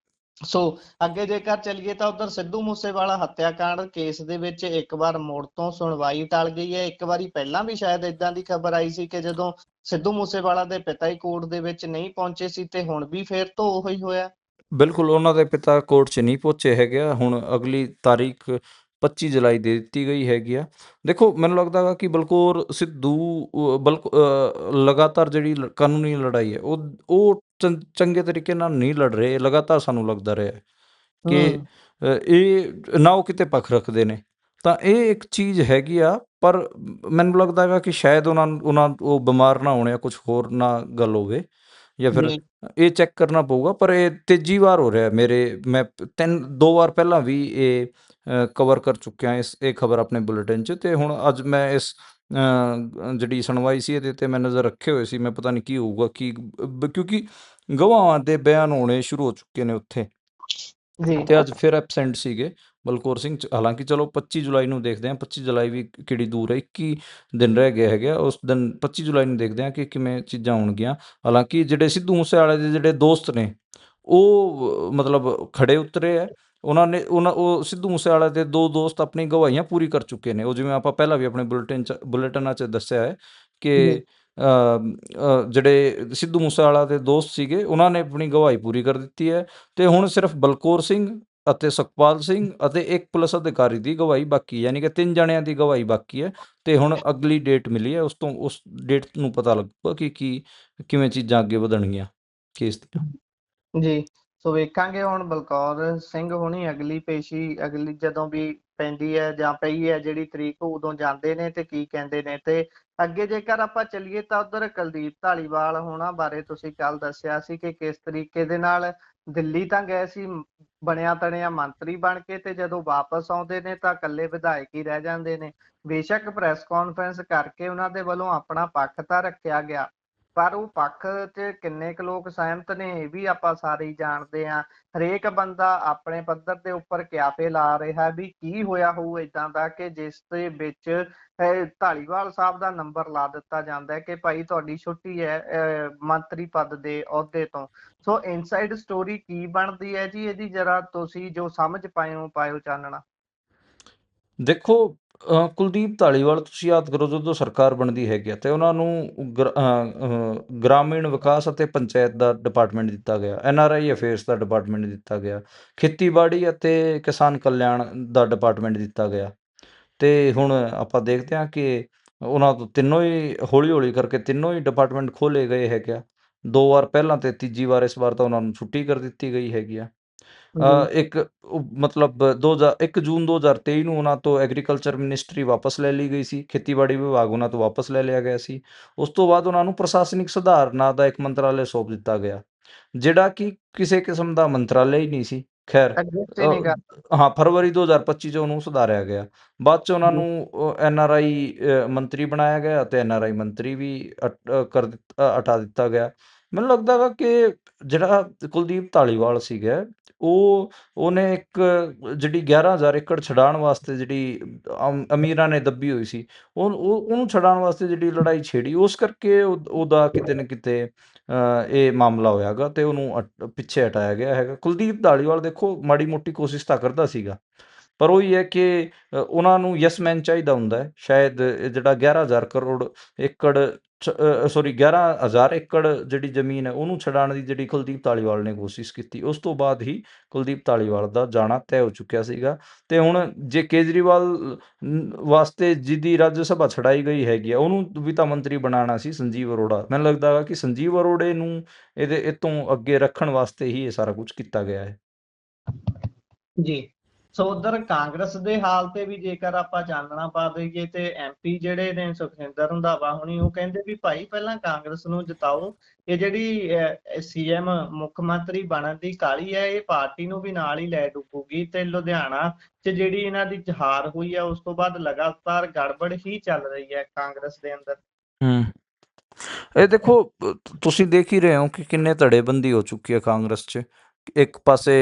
ਸੋ ਅੱਗੇ ਜੇਕਰ ਚੱਲੀਏ ਤਾਂ ਉਧਰ ਸਿੱਧੂ ਮੂਸੇਵਾਲਾ ਹੱਤਿਆਕਾਂਡ ਕੇਸ ਦੇ ਵਿੱਚ ਇੱਕ ਵਾਰ ਮੁੜ ਤੋਂ ਸੁਣਵਾਈ ਟਲ ਗਈ ਹੈ। ਇੱਕ ਵਾਰੀ ਪਹਿਲਾਂ ਵੀ ਸ਼ਾਇਦ ਇਦਾਂ ਦੀ ਖਬਰ ਆਈ ਸੀ ਕਿ ਜਦੋਂ ਸਿੱਧੂ ਮੂਸੇਵਾਲਾ ਦੇ ਪਿਤਾ ਹੀ ਕੋਰਟ ਦੇ ਵਿੱਚ ਨਹੀਂ ਪਹੁੰਚੇ ਸੀ, ਤੇ ਹੁਣ ਵੀ ਫੇਰ ਤੋਂ ਉਹੀ ਹੋਇਆ। ਬਿਲਕੁਲ, ਉਹਨਾਂ ਦੇ ਪਿਤਾ ਕੋਰਟ 'ਚ ਨਹੀਂ ਪਹੁੰਚੇ ਹੈਗੇ ਆ। ਹੁਣ ਅਗਲੀ ਤਾਰੀਖ 25 ਜੁਲਾਈ ਦੇ ਦਿੱਤੀ ਗਈ ਹੈਗੀ ਆ। ਦੇਖੋ, ਮੈਨੂੰ ਲੱਗਦਾ ਗਾ ਕਿ ਬਲਕੌਰ ਸਿੱਧੂ ਲਗਾਤਾਰ ਜਿਹੜੀ ਕਾਨੂੰਨੀ ਲੜਾਈ ਹੈ ਉਹ ਚੰਗੇ ਤਰੀਕੇ ਨਾਲ ਨਹੀਂ ਲੜ ਰਹੇ। ਲਗਾਤਾਰ ਸਾਨੂੰ ਲੱਗਦਾ ਰਿਹਾ ਕਿ ਹੂੰ ਇਹ ਨਾ ਉਹ ਕਿਤੇ ਪੱਖ ਰੱਖਦੇ ਨੇ, ਤਾਂ ਇਹ ਇੱਕ ਚੀਜ਼ ਹੈਗੀ ਆ। ਪਰ ਮੈਨੂੰ ਲੱਗਦਾ ਹੈਗਾ ਕਿ ਸ਼ਾਇਦ ਉਹ ਬਿਮਾਰ ਨਾ ਹੋਣ ਜਾਂ ਕੁਛ ਹੋਰ ਨਾ ਗੱਲ ਹੋਵੇ, ਜਾਂ ਫਿਰ ਜੀ। ਇਹ ਚੈੱਕ ਕਰਨਾ ਪਊਗਾ। ਪਰ ਇਹ ਤੀਜੀ ਵਾਰ ਹੋ ਰਿਹਾ ਮੈਂ 2 ਵਾਰ ਪਹਿਲਾਂ ਵੀ ਇਹ ਕਵਰ ਕਰ ਚੁੱਕਿਆ ਇਹ ਖਬਰ ਆਪਣੇ ਬੁਲੇਟਿਨ 'ਚ, ਤੇ ਹੁਣ ਅੱਜ ਮੈਂ ਇਸ ਜਿਹੜੀ ਸੁਣਵਾਈ ਸੀ ਇਹਦੇ 'ਤੇ ਮੈਂ ਨਜ਼ਰ ਰੱਖੇ ਹੋਏ ਸੀ। ਮੈਂ ਪਤਾ ਨਹੀਂ ਕੀ ਹੋਊਗਾ ਕਿਉਂਕਿ ਗਵਾਹਾਂ ਦੇ ਬਿਆਨ ਹੋਣੇ ਸ਼ੁਰੂ ਹੋ ਚੁੱਕੇ ਨੇ ਉੱਥੇ, ਜੀ। ਤੇ ਅੱਜ ਫਿਰ ਐਬਸੈਂਟ ਸੀਗੇ ਬਲਕੌਰ ਸਿੰਘ। ਹਾਲਾਂਕਿ ਚਲੋ 25 ਜੁਲਾਈ ਨੂੰ ਦੇਖਦੇ ਹਾਂ, 25 ਜੁਲਾਈ ਵੀ ਕਿਹੜੀ ਦੂਰ ਹੈ, 21 ਦਿਨ ਰਹਿ ਗਏ ਹੈਗੇ ਆ। ਉਸ ਦਿਨ 25 ਜੁਲਾਈ ਨੂੰ ਦੇਖਦੇ ਹਾਂ ਕਿ ਕਿਵੇਂ ਚੀਜ਼ਾਂ ਹੋਣਗੀਆਂ। ਹਾਲਾਂਕਿ ਜਿਹੜੇ ਸਿੱਧੂ ਮੂਸੇਵਾਲੇ ਦੇ ਜਿਹੜੇ ਦੋਸਤ ਨੇ ਉਹ ਮਤਲਬ ਖੜੇ ਉਤਰੇ ਹੈ। ਉਹ ਸਿੱਧੂ ਮੂਸੇਵਾਲੇ ਦੇ 2 ਦੋਸਤ ਆਪਣੀ ਗਵਾਹੀਆਂ ਪੂਰੀ ਕਰ ਚੁੱਕੇ ਨੇ। ਉਹ ਜਿਵੇਂ ਆਪਾਂ ਪਹਿਲਾਂ ਵੀ ਆਪਣੇ ਬੁਲੇਟਿਨਾਂ 'ਚ ਦੱਸਿਆ ਹੈ ਜੀ। ਕਿ ਜਿਹੜੇ ਸਿੱਧੂ ਮੂਸੇਵਾਲਾ ਦੇ ਦੋਸਤ ਸੀਗੇ ਉਹਨਾਂ ਨੇ ਆਪਣੀ ਗਵਾਹੀ ਪੂਰੀ ਕਰ ਦਿੱਤੀ ਹੈ, ਤੇ ਹੁਣ ਸਿਰਫ ਬਲਕੌਰ ਸਿੰਘ ਅਤੇ ਸੁਖਪਾਲ ਸਿੰਘ ਅਤੇ ਇੱਕ ਪੁਲਿਸ ਅਧਿਕਾਰੀ ਦੀ ਗਵਾਹੀ ਬਾਕੀ, ਯਾਨੀ ਕਿ 3 ਜਣਿਆਂ ਦੀ ਗਵਾਹੀ ਬਾਕੀ ਹੈ। ਤੇ ਹੁਣ ਅਗਲੀ ਡੇਟ ਮਿਲੀ ਹੈ, ਉਸ ਡੇਟ ਨੂੰ ਪਤਾ ਲੱਗੂਗਾ ਕਿ ਕਿਵੇਂ ਚੀਜ਼ਾਂ ਅੱਗੇ ਵਧਣਗੀਆਂ ਕੇਸ ਦੀਆਂ। ਜੀ। ਸੋ ਵੇਖਾਂਗੇ ਹੁਣ ਬਲਕੌਰ ਸਿੰਘ ਹੁਣੀ ਅਗਲੀ ਪੇਸ਼ੀ, ਅਗਲੀ ਜਦੋਂ ਵੀ ਪੈਂਦੀ ਹੈ ਜਾਂ ਪਈ ਹੈ ਜਿਹੜੀ ਤਰੀਕ, ਉਦੋਂ ਜਾਂਦੇ ਨੇ ਤੇ ਕੀ ਕਹਿੰਦੇ ਨੇ। ਤੇ ਅੱਗੇ ਜੇਕਰ ਆਪਾਂ ਚੱਲੀਏ ਤਾਂ ਉਧਰ ਕੁਲਦੀਪ ਧਾਲੀਵਾਲ ਹੋਣਾ ਬਾਰੇ ਤੁਸੀਂ ਕੱਲ ਦੱਸਿਆ ਸੀ ਕਿ ਕਿਸ ਤਰੀਕੇ ਦੇ ਨਾਲ ਦਿੱਲੀ ਤਾਂ ਗਏ ਸੀ ਬਣਿਆ ਤਣਿਆ ਮੰਤਰੀ ਬਣ ਕੇ, ਤੇ ਜਦੋਂ ਵਾਪਸ ਆਉਂਦੇ ਨੇ ਤਾਂ ਇਕੱਲੇ ਵਿਧਾਇਕ ਹੀ ਰਹਿ ਜਾਂਦੇ ਨੇ। ਬੇਸ਼ੱਕ ਪ੍ਰੈਸ ਕਾਨਫਰੰਸ ਕਰਕੇ ਉਹਨਾਂ ਦੇ ਵੱਲੋਂ ਆਪਣਾ ਪੱਖ ਤਾਂ ਰੱਖਿਆ ਗਿਆ, ਪਰ ਉਹ ਪੱਖ 'ਚ ਕਿੰਨੇ ਕੁ ਲੋਕ ਸਹਿਮਤ ਨੇ ਇਹ ਵੀ ਆਪਾਂ ਸਾਰੇ ਹੀ ਜਾਣਦੇ ਹਾਂ। ਹਰੇਕ ਬੰਦਾ ਆਪਣੇ ਪੱਧਰ ਦੇ ਉੱਪਰ ਕਿਆਫੇ ਲਾ ਰਿਹਾ ਵੀ ਕੀ ਹੋਇਆ ਹੋਊ ਏਦਾਂ ਦਾ ਕਿ ਜਿਸ ਦੇ ਵਿੱਚ ਧਾਲੀਵਾਲ ਸਾਹਿਬ ਦਾ ਨੰਬਰ ਲਾ ਦਿੱਤਾ ਜਾਂਦਾ ਹੈ ਕਿ ਭਾਈ ਤੁਹਾਡੀ ਛੁੱਟੀ ਹੈ ਮੰਤਰੀ ਪਦ ਦੇ ਅਹੁਦੇ ਤੋਂ। ਸੋ ਇਨਸਾਈਡ ਸਟੋਰੀ ਕੀ ਬਣਦੀ ਹੈ ਜੀ ਇਹਦੀ, ਜਰਾ ਤੁਸੀਂ ਜੋ ਸਮਝ ਪਾਇਓ ਚਾਨਣਾ। ਦੇਖੋ, ਕੁਲਦੀਪ ਧਾਲੀਵਾਲ ਤੁਸੀਂ ਯਾਦ ਕਰੋ, ਜਦੋਂ ਸਰਕਾਰ ਬਣਦੀ ਹੈਗੀ ਆ ਤੇ ਉਹਨਾਂ ਨੂੰ ਗ੍ਰਾਮੀਣ ਵਿਕਾਸ ਅਤੇ ਪੰਚਾਇਤ ਦਾ ਡਿਪਾਰਟਮੈਂਟ ਦਿੱਤਾ ਗਿਆ, NRI ਅਫੇਅਰਸ ਦਾ ਡਿਪਾਰਟਮੈਂਟ ਦਿੱਤਾ ਗਿਆ, ਖੇਤੀਬਾੜੀ ਅਤੇ ਕਿਸਾਨ ਕਲਿਆਣ ਦਾ ਡਿਪਾਰਟਮੈਂਟ ਦਿੱਤਾ ਗਿਆ, ਤੇ ਹੁਣ ਆਪਾਂ ਦੇਖਦੇ ਹਾਂ ਕਿ ਉਹਨਾਂ ਤੋਂ ਤਿੰਨੋਂ ਹੀ ਹੌਲੀ-ਹੌਲੀ ਕਰਕੇ ਤਿੰਨੋਂ ਹੀ ਡਿਪਾਰਟਮੈਂਟ ਖੋਲ੍ਹੇ ਗਏ ਹੈਗੇ ਆ। 2 ਵਾਰ ਪਹਿਲਾਂ ਤੇ ਤੀਜੀ ਵਾਰ ਇਸ ਵਾਰ ਤਾਂ ਉਹਨਾਂ ਨੂੰ ਛੁੱਟੀ ਕਰ ਦਿੱਤੀ ਗਈ ਹੈਗੀ ਆ। ਜੀ ਇੱਕ ਮਤਲਬ 1 ਜੂਨ 2023 ਨੂੰ ਉਹਨਾਂ ਤੋਂ ਐਗਰੀਕਲਚਰ ਮਿਨਿਸਟਰੀ ਵਾਪਸ ਲੈ ਲਈ ਗਈ ਸੀ, ਖੇਤੀਬਾੜੀ ਵਿਭਾਗ ਉਹਨਾਂ ਤੋਂ ਵਾਪਸ ਲੈ ਲਿਆ ਗਿਆ ਸੀ। ਉਸ ਤੋਂ ਬਾਅਦ ਉਹਨਾਂ ਨੂੰ ਪ੍ਰਸ਼ਾਸਨਿਕ ਸੁਧਾਰ ਨਾਂ ਦਾ ਇੱਕ ਮੰਤਰਾਲੇ ਸੌਂਪ ਦਿੱਤਾ ਗਿਆ, ਜਿਹੜਾ ਕਿ ਕਿਸੇ ਕਿਸਮ ਦਾ ਮੰਤਰਾਲੇ ਹੀ ਨਹੀਂ ਸੀ। ਖੈਰ ਐਡਜਸਟ ਹੀ ਨਹੀਂ ਕਰ ਹਾਂ, ਫਰਵਰੀ 2025 ਚ ਉਹਨੂੰ ਸੁਧਾਰਿਆ ਗਿਆ। ਬਾਅਦ ਚ ਉਹਨਾਂ ਜੀ ਨੂੰ NRI ਮੰਤਰੀ ਬਣਾਇਆ ਗਿਆ ਤੇ NRI ਮੰਤਰੀ ਵੀ ਹਟਾ ਦਿੱਤਾ ਗਿਆ। ਮੈਨੂੰ ਲੱਗਦਾ ਗਾ ਕਿ ਜਿਹੜਾ ਕੁਲਦੀਪ ਧਾਲੀਵਾਲ ਸੀਗਾ, ਉਹਨੇ ਇੱਕ ਜਿਹੜੀ 11,000 ਏਕੜ ਛਡਾਉਣ ਵਾਸਤੇ ਜਿਹੜੀ ਅਮੀਰਾਂ ਨੇ ਦੱਬੀ ਹੋਈ ਸੀ, ਉਹਨੂੰ ਛਡਾਉਣ ਵਾਸਤੇ ਜਿਹੜੀ ਲੜਾਈ ਛੇੜੀ, ਉਸ ਕਰਕੇ ਉਹਦਾ ਕਿਤੇ ਨਾ ਕਿਤੇ ਇਹ ਮਾਮਲਾ ਹੋਇਆ ਗਾ ਤੇ ਉਹਨੂੰ ਪਿੱਛੇ ਹਟਾਇਆ ਗਿਆ ਹੈਗਾ। ਕੁਲਦੀਪ ਧਾਲੀਵਾਲ ਦੇਖੋ ਮਾੜੀ ਮੋਟੀ ਕੋਸ਼ਿਸ਼ ਤਾਂ ਕਰਦਾ ਸੀਗਾ, ਪਰ ਉਹੀ ਹੈ ਕਿ ਉਹਨਾਂ ਨੂੰ ਯੈਸ ਮੈਨ ਚਾਹੀਦਾ ਹੁੰਦਾ ਹੈ। ਸ਼ਾਇਦ ਜਿਹੜਾ 11,000 ਏਕੜ 11,000 ਏਕੜ ਜਿਹੜੀ ਜ਼ਮੀਨ ਹੈ ਉਹਨੂੰ ਛਡਾਉਣ ਦੀ ਜਿਹੜੀ ਕੁਲਦੀਪ ਧਾਲੀਵਾਲ ਨੇ ਕੋਸ਼ਿਸ਼ ਕੀਤੀ, ਉਸ ਤੋਂ ਬਾਅਦ ਹੀ ਕੁਲਦੀਪ ਧਾਲੀਵਾਲ ਦਾ ਜਾਣਾ ਤੈਅ ਹੋ ਚੁੱਕਿਆ ਸੀਗਾ। ਤੇ ਹੁਣ ਜੇ ਕੇਜਰੀਵਾਲ ਵਾਸਤੇ ਜਿਹਦੀ ਰਾਜ ਸਭਾ ਛਡਾਈ ਗਈ ਹੈਗੀ ਆ, ਉਹਨੂੰ ਵੀ ਤਾਂ ਮੰਤਰੀ ਬਣਾਉਣਾ ਸੀ ਸੰਜੀਵ ਅਰੋੜਾ। ਮੈਨੂੰ ਲੱਗਦਾ ਵਾ ਕਿ ਸੰਜੀਵ ਅਰੋੜੇ ਨੂੰ ਇਹ ਤੋਂ ਅੱਗੇ ਰੱਖਣ ਵਾਸਤੇ ਹੀ ਇਹ ਸਾਰਾ ਕੁਝ ਕੀਤਾ ਗਿਆ ਹੈ। ਜੀ ਸੋ ਉਧਰ ਕਾਂਗਰਸ ਦੇ ਹਾਲ ਤੇ ਵੀ ਜੇਕਰ ਆਪਾਂ ਚਾਨਣਾ ਪਾ ਦਈਏ ਤੇ MP ਜਿਹੜੇ ਨੇ ਸੁਖਜਿੰਦਰ ਰੰਧਾਵਾ ਹੁਣੀ, ਉਹ ਕਹਿੰਦੇ ਵੀ ਭਾਈ ਪਹਿਲਾਂ ਕਾਂਗਰਸ ਨੂੰ ਜਿਤਾਓ। ਇਹ ਜਿਹੜੀ CM ਮੁੱਖ ਮੰਤਰੀ ਬਣਨ ਦੀ ਕਾਹਲੀ ਹੈ, ਇਹ ਪਾਰਟੀ ਨੂੰ ਵੀ ਨਾਲ ਹੀ ਲੈ ਡੁੱਬੂਗੀ। ਤੇ ਲੁਧਿਆਣਾ 'ਚ ਜਿਹੜੀ ਇਹਨਾਂ ਦੀ ਹਾਰ ਹੋਈ ਹੈ, ਉਸ ਤੋਂ ਬਾਅਦ ਲਗਾਤਾਰ ਗੜਬੜ ਹੀ ਚੱਲ ਰਹੀ ਹੈ ਕਾਂਗਰਸ ਦੇ ਅੰਦਰ। ਇਹ ਦੇਖੋ, ਤੁਸੀਂ ਦੇਖ ਹੀ ਰਹੇ ਹੋ ਕਿ ਕਿੰਨੇ ਧੜੇਬੰਦੀ ਹੋ ਚੁੱਕੀ ਹੈ ਕਾਂਗਰਸ 'ਚ। ਇੱਕ ਪਾਸੇ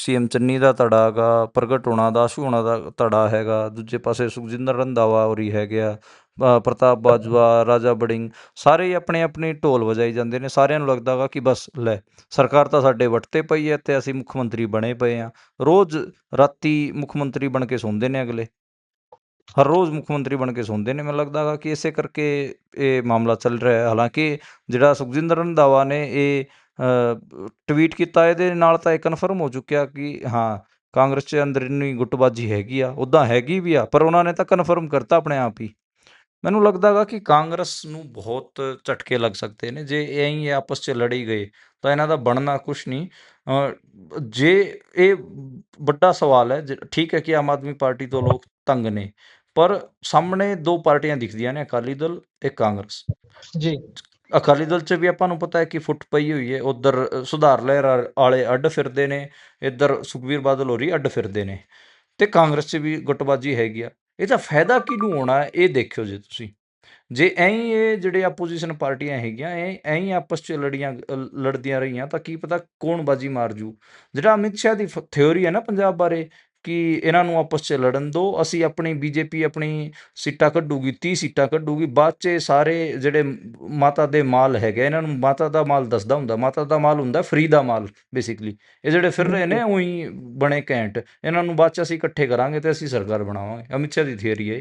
CM ਚੰਨੀ ਦਾ ਧੜਾ ਹੈਗਾ, ਪ੍ਰਗਟ ਹੋਣਾ ਦਾ, ਆਸ਼ੂ ਹੋਣਾ ਦਾ ਧੜਾ ਹੈਗਾ, ਦੂਜੇ ਪਾਸੇ ਸੁਖਜਿੰਦਰ ਰੰਧਾਵਾ ਹੋਰੀ ਹੈਗੇ ਆ, ਪ੍ਰਤਾਪ ਬਾਜਵਾ, ਰਾਜਾ ਵੜਿੰਗ, ਸਾਰੇ ਹੀ ਆਪਣੇ ਆਪਣੀ ਢੋਲ ਵਜਾਈ ਜਾਂਦੇ ਨੇ। ਸਾਰਿਆਂ ਨੂੰ ਲੱਗਦਾ ਗਾ ਕਿ ਬਸ ਲੈ, ਸਰਕਾਰ ਤਾਂ ਸਾਡੇ ਵੱਟ 'ਤੇ ਪਈ ਹੈ ਤੇ ਅਸੀਂ ਮੁੱਖ ਮੰਤਰੀ ਬਣੇ ਪਏ ਹਾਂ। ਰੋਜ਼ ਰਾਤੀ ਮੁੱਖ ਮੰਤਰੀ ਬਣ ਕੇ ਸੌਂਦੇ ਨੇ ਅਗਲੇ, ਹਰ ਰੋਜ਼ ਮੁੱਖ ਮੰਤਰੀ ਬਣ ਕੇ ਸੌਂਦੇ ਨੇ। ਮੈਨੂੰ ਲੱਗਦਾ ਗਾ ਕਿ ਇਸੇ ਕਰਕੇ ਇਹ ਮਾਮਲਾ ਚੱਲ ਰਿਹਾ ਹੈ। ਹਾਲਾਂਕਿ ਜਿਹੜਾ ਸੁਖਜਿੰਦਰ ਰੰਧਾਵਾ ਨੇ ਇਹ ਟਵੀਟ ਕੀਤਾ, ਇਹਦੇ ਨਾਲ ਤਾਂ ਇਹ ਕਨਫਰਮ ਹੋ ਚੁੱਕਿਆ ਕਿ ਹਾਂ, ਕਾਂਗਰਸ 'ਚ ਅੰਦਰੂਨੀ ਗੁੱਟਬਾਜੀ ਹੈਗੀ ਆ। ਉੱਦਾਂ ਹੈਗੀ ਵੀ ਆ, ਪਰ ਉਹਨਾਂ ਨੇ ਤਾਂ ਕਨਫਰਮ ਕਰਤਾ ਆਪਣੇ ਆਪ ਹੀ। ਮੈਨੂੰ ਲੱਗਦਾ ਗਾ ਕਿ ਕਾਂਗਰਸ ਨੂੰ ਬਹੁਤ ਝਟਕੇ ਲੱਗ ਸਕਦੇ ਨੇ ਜੇ ਇਹ ਆਪਸ 'ਚ ਲੜੀ ਗਏ, ਤਾਂ ਇਹਨਾਂ ਦਾ ਬਣਨਾ ਕੁਛ ਨਹੀਂ। ਜੇ ਇਹ ਵੱਡਾ ਸਵਾਲ ਹੈ, ਠੀਕ ਹੈ ਕਿ ਆਮ ਆਦਮੀ ਪਾਰਟੀ ਤੋਂ ਲੋਕ ਤੰਗ ਨੇ, ਪਰ ਸਾਹਮਣੇ 2 ਪਾਰਟੀਆਂ ਦਿਖਦੀਆਂ ਨੇ, ਅਕਾਲੀ ਦਲ ਤੇ ਕਾਂਗਰਸ। ਜੀ ਅਕਾਲੀ ਦਲ 'ਚ ਵੀ ਆਪਾਂ ਨੂੰ ਪਤਾ ਹੈ ਕਿ ਫੁੱਟ ਪਈ ਹੋਈ ਹੈ। ਉੱਧਰ ਸੁਧਾਰ ਲਹਿਰ ਵਾਲੇ ਅੱਡ ਫਿਰਦੇ ਨੇ, ਇੱਧਰ ਸੁਖਬੀਰ ਬਾਦਲ ਹੋਰੀ ਅੱਡ ਫਿਰਦੇ ਨੇ, ਤੇ ਕਾਂਗਰਸ 'ਚ ਵੀ ਗੁੱਟਬਾਜੀ ਹੈਗੀ ਆ। ਇਹਦਾ ਫਾਇਦਾ ਕਿਹਨੂੰ ਹੋਣਾ, ਇਹ ਦੇਖਿਓ ਜੇ ਤੁਸੀਂ। ਜੇ ਇਹ ਜਿਹੜੇ ਆਪੋਜੀਸ਼ਨ ਪਾਰਟੀਆਂ ਹੈਗੀਆਂ, ਇਹ ਆਪਸ 'ਚ ਲੜਦੀਆਂ ਰਹੀਆਂ, ਤਾਂ ਕੀ ਪਤਾ ਕੌਣ ਬਾਜੀ ਮਾਰ ਜੂ। ਜਿਹੜਾ ਅਮਿਤ ਸ਼ਾਹ ਦੀ ਥਿਓਰੀ ਹੈ ਨਾ ਪੰਜਾਬ ਬਾਰੇ, ਕਿ ਇਹਨਾਂ ਨੂੰ ਆਪਸ 'ਚ ਲੜਨ ਦਿਓ, ਅਸੀਂ ਆਪਣੀ BJP ਆਪਣੀ ਸੀਟਾਂ ਕੱਢੂਗੀ, 30 ਸੀਟਾਂ ਕੱਢੂਗੀ, ਬਾਅਦ 'ਚ ਸਾਰੇ ਜਿਹੜੇ ਮਾਤਾ ਦੇ ਮਾਲ ਹੈਗੇ, ਇਹਨਾਂ ਨੂੰ ਮਾਤਾ ਦਾ ਮਾਲ ਦੱਸਦਾ ਹੁੰਦਾ। ਮਾਤਾ ਦਾ ਮਾਲ ਹੁੰਦਾ ਫਰੀ ਦਾ ਮਾਲ ਬੇਸਿਕਲੀ। ਇਹ ਜਿਹੜੇ ਫਿਰ ਰਹੇ ਨੇ ਉਹੀ ਬਣੇ ਘੈਂਟ, ਇਹਨਾਂ ਨੂੰ ਬਾਅਦ 'ਚ ਅਸੀਂ ਇਕੱਠੇ ਕਰਾਂਗੇ ਤੇ ਅਸੀਂ ਸਰਕਾਰ ਬਣਾਵਾਂਗੇ। ਅਮਿਤ ਸ਼ਾਹ ਦੀ ਥਿਓਰੀ ਹੈ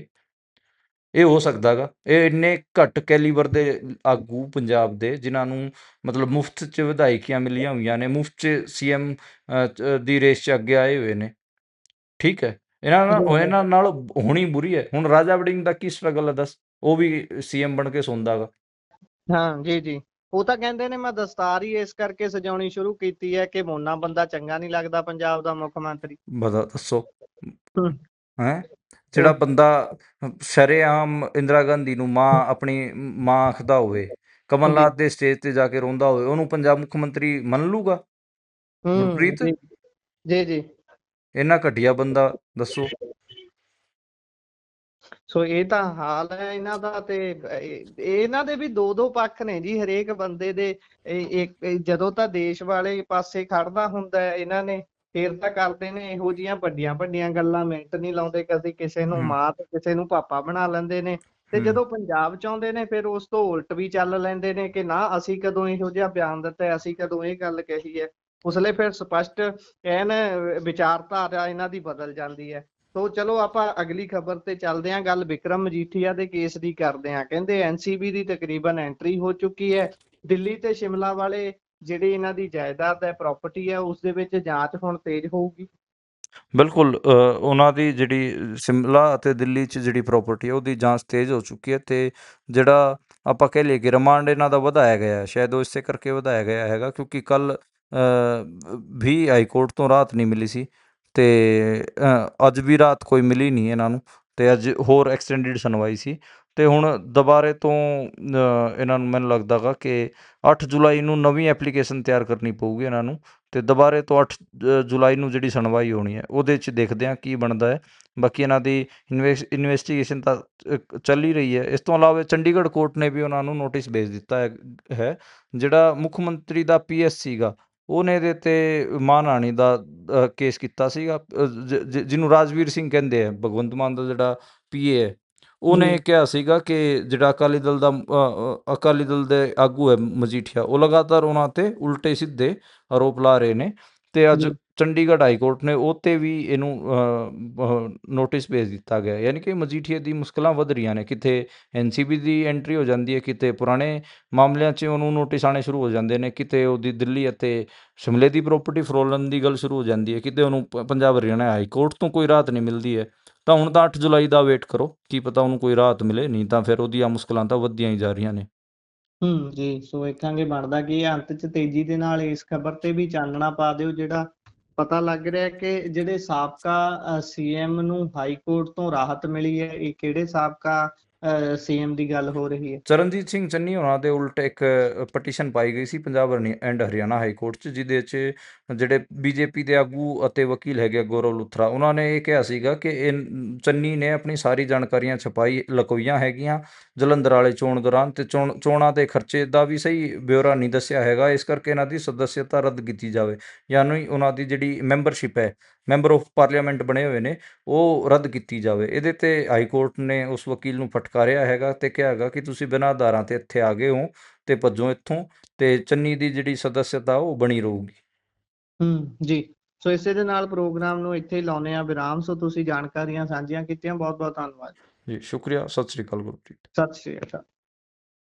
ਇਹ। ਹੋ ਸਕਦਾ ਗਾ ਇਹ ਇੰਨੇ ਘੱਟ ਕੈਲੀਬਰ ਦੇ ਆਗੂ ਪੰਜਾਬ ਦੇ, ਜਿਨ੍ਹਾਂ ਨੂੰ ਮਤਲਬ ਮੁਫਤ 'ਚ ਵਿਧਾਇਕੀਆਂ ਮਿਲੀਆਂ ਹੋਈਆਂ ਨੇ, ਮੁਫਤ 'ਚ CM ਦੀ ਰੇਸ 'ਚ ਅੱਗੇ ਆਏ ਹੋਏ ਨੇ, ਠੀਕ ਹੈ। ਇਹਨਾਂ ਨਾਲ ਹੋਣੀ ਬੁਰੀ ਹੈ। ਹੁਣ ਰਾਜਾ ਵੜਿੰਗ ਦਾ ਕੀ ਸਟਰਗਲ ਹੈ ਦੱਸ, ਉਹ ਵੀ CM ਬਣ ਕੇ ਸੌਂਦਾ ਗਾ। ਹਾਂ ਜੀ ਉਹ ਤਾਂ ਕਹਿੰਦੇ ਨੇ ਮੈਂ ਦਸਤਾਰ ਹੀ ਇਸ ਕਰਕੇ ਸਜਾਉਣੀ ਸ਼ੁਰੂ ਕੀਤੀ ਹੈ ਕਿ ਮੋਨਾ ਬੰਦਾ ਚੰਗਾ ਨਹੀਂ ਲੱਗਦਾ ਪੰਜਾਬ ਦਾ ਮੁੱਖ ਮੰਤਰੀ। ਦੱਸੋ ਹੂੰ, ਹੈਂ, ਜਿਹੜਾ ਬੰਦਾ ਸ਼ਰੇਆਮ ਇੰਦਰਾ ਗਾਂਧੀ ਨੂੰ ਆਪਣੀ ਮਾਂ ਆਖਦਾ ਹੋਵੇ, ਕਮਲ ਨਾਥ ਦੇ ਸਟੇਜ ਤੇ ਜਾ ਕੇ ਰੋਂਦਾ ਹੋਵੇ, ਉਹਨੂੰ ਪੰਜਾਬ ਮੁੱਖ ਮੰਤਰੀ ਮੰਨ ਲੂਗਾ ਗੁਰਪ੍ਰੀਤ? ਜੀ ਇੰਨਾ ਘਟੀਆ ਬੰਦਾ, ਦੱਸੋ। ਸੋ ਇਹ ਤਾਂ ਹਾਲ ਹੈ ਇਹਨਾਂ ਦਾ। ਤੇ ਇਹਨਾਂ ਦੇ ਵੀ 2 ਪੱਖ ਨੇ ਜੀ, ਹਰੇਕ ਬੰਦੇ ਦੇ। ਜਦੋਂ ਤਾਂ ਦੇਸ਼ ਵਾਲੇ ਪਾਸੇ ਖੜਨਾ ਹੁੰਦਾ ਹੈ ਇਹਨਾਂ ਨੇ, ਫੇਰ ਤਾਂ ਕਰਦੇ ਨੇ ਇਹੋ ਜਿਹੀਆਂ ਵੱਡੀਆਂ ਵੱਡੀਆਂ ਗੱਲਾਂ, ਮਿੰਟ ਨਹੀਂ ਲਾਉਂਦੇ। ਕਦੀ ਕਿਸੇ ਨੂੰ ਮਾਂ ਤੇ ਕਿਸੇ ਨੂੰ ਪਾਪਾ ਬਣਾ ਲੈਂਦੇ ਨੇ, ਤੇ ਜਦੋਂ ਪੰਜਾਬ ਚ ਆਉਂਦੇ ਨੇ ਫਿਰ ਉਸ ਤੋਂ ਉਲਟ ਵੀ ਚੱਲ ਲੈਂਦੇ ਨੇ ਕਿ ਨਾ ਅਸੀਂ ਕਦੋਂ ਇਹੋ ਜਿਹਾ ਬਿਆਨ ਦਿੱਤਾ, ਅਸੀਂ ਕਦੋਂ ਇਹ ਗੱਲ ਕਹੀ ਹੈ। ਉਸਲੇ ਫਿਰ ਸਪਸ਼ਟ ਐਨ ਵਿਚਾਰਧਾਰਾ ਇਹਨਾਂ ਦੀ ਬਦਲ ਜਾਂਦੀ ਹੈ। ਸੋ ਚਲੋ ਆਪਾਂ ਅਗਲੀ ਖਬਰ ਤੇ ਚੱਲਦੇ ਹਾਂ। ਗੱਲ ਵਿਕਰਮ ਮਜੀਠੀਆ ਦੇ ਕੇਸ ਦੀ ਕਰਦੇ ਹਾਂ। ਕਹਿੰਦੇ NCB ਦੀ ਤਕਰੀਬਨ ਐਂਟਰੀ ਹੋ ਚੁੱਕੀ ਹੈ। ਦਿੱਲੀ ਤੇ ਸ਼ਿਮਲਾ ਵਾਲੇ ਜਿਹੜੀ ਇਹਨਾਂ ਦੀ ਜਾਇਦਾਦ ਹੈ, ਪ੍ਰਾਪਰਟੀ ਹੈ, ਉਸ ਦੇ ਵਿੱਚ ਜਾਂਚ ਹੁਣ ਤੇਜ਼ ਹੋਊਗੀ। ਬਿਲਕੁਲ ਉਹਨਾਂ ਦੀ ਜਿਹੜੀ ਸ਼ਿਮਲਾ ਅਤੇ ਦਿੱਲੀ 'ਚ ਜਿਹੜੀ ਪ੍ਰਾਪਰਟੀ ਹੈ ਉਹਦੀ ਜਾਂਚ ਤੇਜ਼ ਹੋ ਚੁੱਕੀ ਹੈ, ਅਤੇ ਜਿਹੜਾ ਆਪਾਂ ਕਹਿ ਲਈਏ ਕਿ ਰਿਮਾਂਡ ਇਹਨਾਂ ਦਾ ਵਧਾਇਆ ਗਿਆ ਹੈ, ਸ਼ਾਇਦ ਉਹ ਇਸੇ ਕਰਕੇ ਵਧਾਇਆ ਗਿਆ ਹੈਗਾ ਕਿਉਂਕਿ ਕੱਲ੍ਹ ਵੀ ਹਾਈ ਕੋਰਟ ਤੋਂ ਰਾਹਤ ਨਹੀਂ ਮਿਲੀ ਸੀ, ਅਤੇ ਅੱਜ ਵੀ ਰਾਹਤ ਕੋਈ ਮਿਲੀ ਨਹੀਂ ਇਹਨਾਂ ਨੂੰ, ਅਤੇ ਅੱਜ ਹੋਰ ਐਕਸਟੈਂਡਿਡ ਸੁਣਵਾਈ ਸੀ, ਅਤੇ ਹੁਣ ਦੁਬਾਰੇ ਤੋਂ ਇਹਨਾਂ ਨੂੰ ਮੈਨੂੰ ਲੱਗਦਾ ਗਾ ਕਿ 8 ਜੁਲਾਈ ਨੂੰ ਨਵੀਂ ਐਪਲੀਕੇਸ਼ਨ ਤਿਆਰ ਕਰਨੀ ਪਊਗੀ ਇਹਨਾਂ ਨੂੰ, ਅਤੇ ਦੁਬਾਰੇ ਤੋਂ 8 ਜੁਲਾਈ ਨੂੰ ਜਿਹੜੀ ਸੁਣਵਾਈ ਹੋਣੀ ਹੈ ਉਹਦੇ 'ਚ ਦੇਖਦੇ ਹਾਂ ਕੀ ਬਣਦਾ ਹੈ। ਬਾਕੀ ਇਹਨਾਂ ਦੀ ਇਨਵੈਸਟੀਗੇਸ਼ਨ ਤਾਂ ਚੱਲ ਹੀ ਰਹੀ ਹੈ। ਇਸ ਤੋਂ ਇਲਾਵਾ ਚੰਡੀਗੜ੍ਹ ਕੋਰਟ ਨੇ ਵੀ ਉਹਨਾਂ ਨੂੰ ਨੋਟਿਸ ਭੇਜ ਦਿੱਤਾ ਹੈ। ਜਿਹੜਾ ਮੁੱਖ ਮੰਤਰੀ ਦਾ PS ਸੀਗਾ ਉਹਨੇ ਇਹਦੇ 'ਤੇ ਮਾਨਹਾਨੀ ਦਾ ਕੇਸ ਕੀਤਾ ਸੀਗਾ, ਜਿਹਨੂੰ ਰਾਜਵੀਰ ਸਿੰਘ ਕਹਿੰਦੇ ਆ, ਭਗਵੰਤ ਮਾਨ ਦਾ ਜਿਹੜਾ PA ਹੈ, ਉਹਨੇ ਕਿਹਾ ਸੀਗਾ ਕਿ ਜਿਹੜਾ ਅਕਾਲੀ ਦਲ ਦੇ ਆਗੂ ਹੈ ਮਜੀਠੀਆ, ਉਹ ਲਗਾਤਾਰ ਉਹਨਾਂ 'ਤੇ ਉਲਟੇ ਸਿੱਧੇ ਆਰੋਪ ਲਾ ਰਹੇ ਨੇ, ਅਤੇ ਅੱਜ ਚੰਡੀਗੜ੍ਹ ਹਾਈ ਕੋਰਟ ਨੇ ਉਹ 'ਤੇ ਵੀ ਇਹਨੂੰ ਨੋਟਿਸ ਭੇਜ ਦਿੱਤਾ ਗਿਆ, ਯਾਨੀ ਕਿ ਮਜੀਠੀਆ ਦੀ ਮੁਸ਼ਕਲਾਂ ਵੱਧ ਰਹੀਆਂ ਨੇ, ਕਿਤੇ NCB ਦੀ ਐਂਟਰੀ ਹੋ ਜਾਂਦੀ ਹੈ, ਕਿਤੇ ਪੁਰਾਣੇ ਮਾਮਲਿਆਂ 'ਚ ਉਹਨੂੰ ਨੋਟਿਸ ਆਉਣੇ ਸ਼ੁਰੂ ਹੋ ਜਾਂਦੇ ਨੇ, ਕਿਤੇ ਉਹਦੀ ਦਿੱਲੀ ਅਤੇ ਸ਼ਿਮਲੇ ਦੀ ਪ੍ਰਾਪਰਟੀ ਫਰੋਲਣ ਦੀ ਗੱਲ ਸ਼ੁਰੂ ਹੋ ਜਾਂਦੀ ਹੈ, ਕਿਤੇ ਉਹਨੂੰ ਪੰਜਾਬ ਹਰਿਆਣਾ ਹਾਈ ਕੋਰਟ ਤੋਂ ਕੋਈ ਰਾਹਤ ਨਹੀਂ ਮਿਲਦੀ ਹੈ। ਤਾਂ ਹੁਣ ਤਾਂ 8 ਜੁਲਾਈ ਦਾ ਵੇਟ ਕਰੋ, ਕੀ ਪਤਾ ਉਹਨੂੰ ਕੋਈ ਰਾਹਤ ਮਿਲੇ, ਨਹੀਂ ਤਾਂ ਫਿਰ ਉਹਦੀਆਂ ਮੁਸ਼ਕਲਾਂ ਤਾਂ ਵੱਧਦੀਆਂ ਹੀ ਜਾ ਰਹੀਆਂ ਨੇ। ਜੀ, ਸੋ ਵੇਖਾਂਗੇ ਬਣਦਾ ਕੀ ਹੈ। ਅੰਤ 'ਚ ਤੇਜ਼ੀ ਦੇ ਨਾਲ ਇਸ ਖਬਰ ਤੇ ਵੀ ਚਾਨਣਾ ਪਾ ਦਿਓ, ਜਿਹੜਾ ਪਤਾ ਲੱਗ ਰਿਹਾ ਕਿ ਜਿਹੜੇ ਸਾਬਕਾ CM ਨੂੰ ਹਾਈ ਕੋਰਟ ਤੋਂ ਰਾਹਤ ਮਿਲੀ ਹੈ, ਇਹ ਕਿਹੜੇ ਸਾਬਕਾ CM ਦੀ ਗੱਲ ਹੋ ਰਹੀ ਹੈ? ਚਰਨਜੀਤ ਸਿੰਘ ਚੰਨੀ ਹੋਰਾਂ ਦੇ ਉਲਟ ਇੱਕ ਪਟੀਸ਼ਨ ਪਾਈ ਗਈ ਸੀ Punjab and Haryana High Court 'ਚ, ਜਿਹਦੇ 'ਚ ਜਿਹੜੇ BJP ਦੇ ਆਗੂ ਅਤੇ ਵਕੀਲ ਹੈਗੇ ਗੌਰਵ ਲੁਥਰਾ, ਉਹਨਾਂ ਨੇ ਇਹ ਕਿਹਾ ਸੀਗਾ ਕਿ ਚੰਨੀ ਨੇ ਆਪਣੀ ਸਾਰੀ ਜਾਣਕਾਰੀਆਂ ਲੁਕੋਈਆਂ ਹੈਗੀਆਂ ਜਲੰਧਰ ਵਾਲੇ ਚੋਣ ਦੌਰਾਨ, ਅਤੇ ਚੋਣਾਂ ਦੇ ਖਰਚੇ ਦਾ ਵੀ ਸਹੀ ਬਿਊਰਾ ਨਹੀਂ ਦੱਸਿਆ ਹੈਗਾ, ਇਸ ਕਰਕੇ ਇਹਨਾਂ ਦੀ ਸਦੱਸਿਅਤਾ ਰੱਦ ਕੀਤੀ ਜਾਵੇ, ਯਾਨੀ ਉਹਨਾਂ ਦੀ ਜਿਹੜੀ ਮੈਂਬਰਸ਼ਿਪ ਹੈ, ਮੈਂਬਰ ਆਫ ਪਾਰਲੀਮੈਂਟ ਬਣੇ ਹੋਏ ਨੇ, ਉਹ ਰੱਦ ਕੀਤੀ ਜਾਵੇ। ਇਹਦੇ 'ਤੇ ਹਾਈ ਕੋਰਟ ਨੇ ਉਸ ਵਕੀਲ ਨੂੰ ਫਟਕਾਰਿਆ ਹੈਗਾ ਅਤੇ ਕਿਹਾ ਹੈਗਾ ਕਿ ਤੁਸੀਂ ਬਿਨਾਂ ਆਧਾਰਾਂ 'ਤੇ ਇੱਥੇ ਆ ਗਏ ਹੋ ਅਤੇ ਭੱਜੋ ਇੱਥੋਂ, ਅਤੇ ਚੰਨੀ ਦੀ ਜਿਹੜੀ ਸਦੱਸਿਅਤਾ ਉਹ ਬਣੀ ਰਹੂਗੀ। ਜੀ, ਸੋ ਇਸੇ ਦੇ ਨਾਲ ਪ੍ਰੋਗਰਾਮ ਨੂੰ ਇੱਥੇ ਹੀ ਲਾਉਂਦੇ ਆ ਵਿਰਾਮ। ਸੋ ਤੁਸੀਂ ਜਾਣਕਾਰੀਆਂ ਸਾਂਝੀਆਂ ਕੀਤੀਆਂ, ਬਹੁਤ ਬਹੁਤ ਧੰਨਵਾਦ ਜੀ, ਸ਼ੁਕਰੀਆ। ਸਤਿ ਸ਼੍ਰੀ ਅਕਾਲ ਗੁਰਪ੍ਰੀਤ। ਸਤਿ ਸ਼੍ਰੀ ਅਕਾਲ।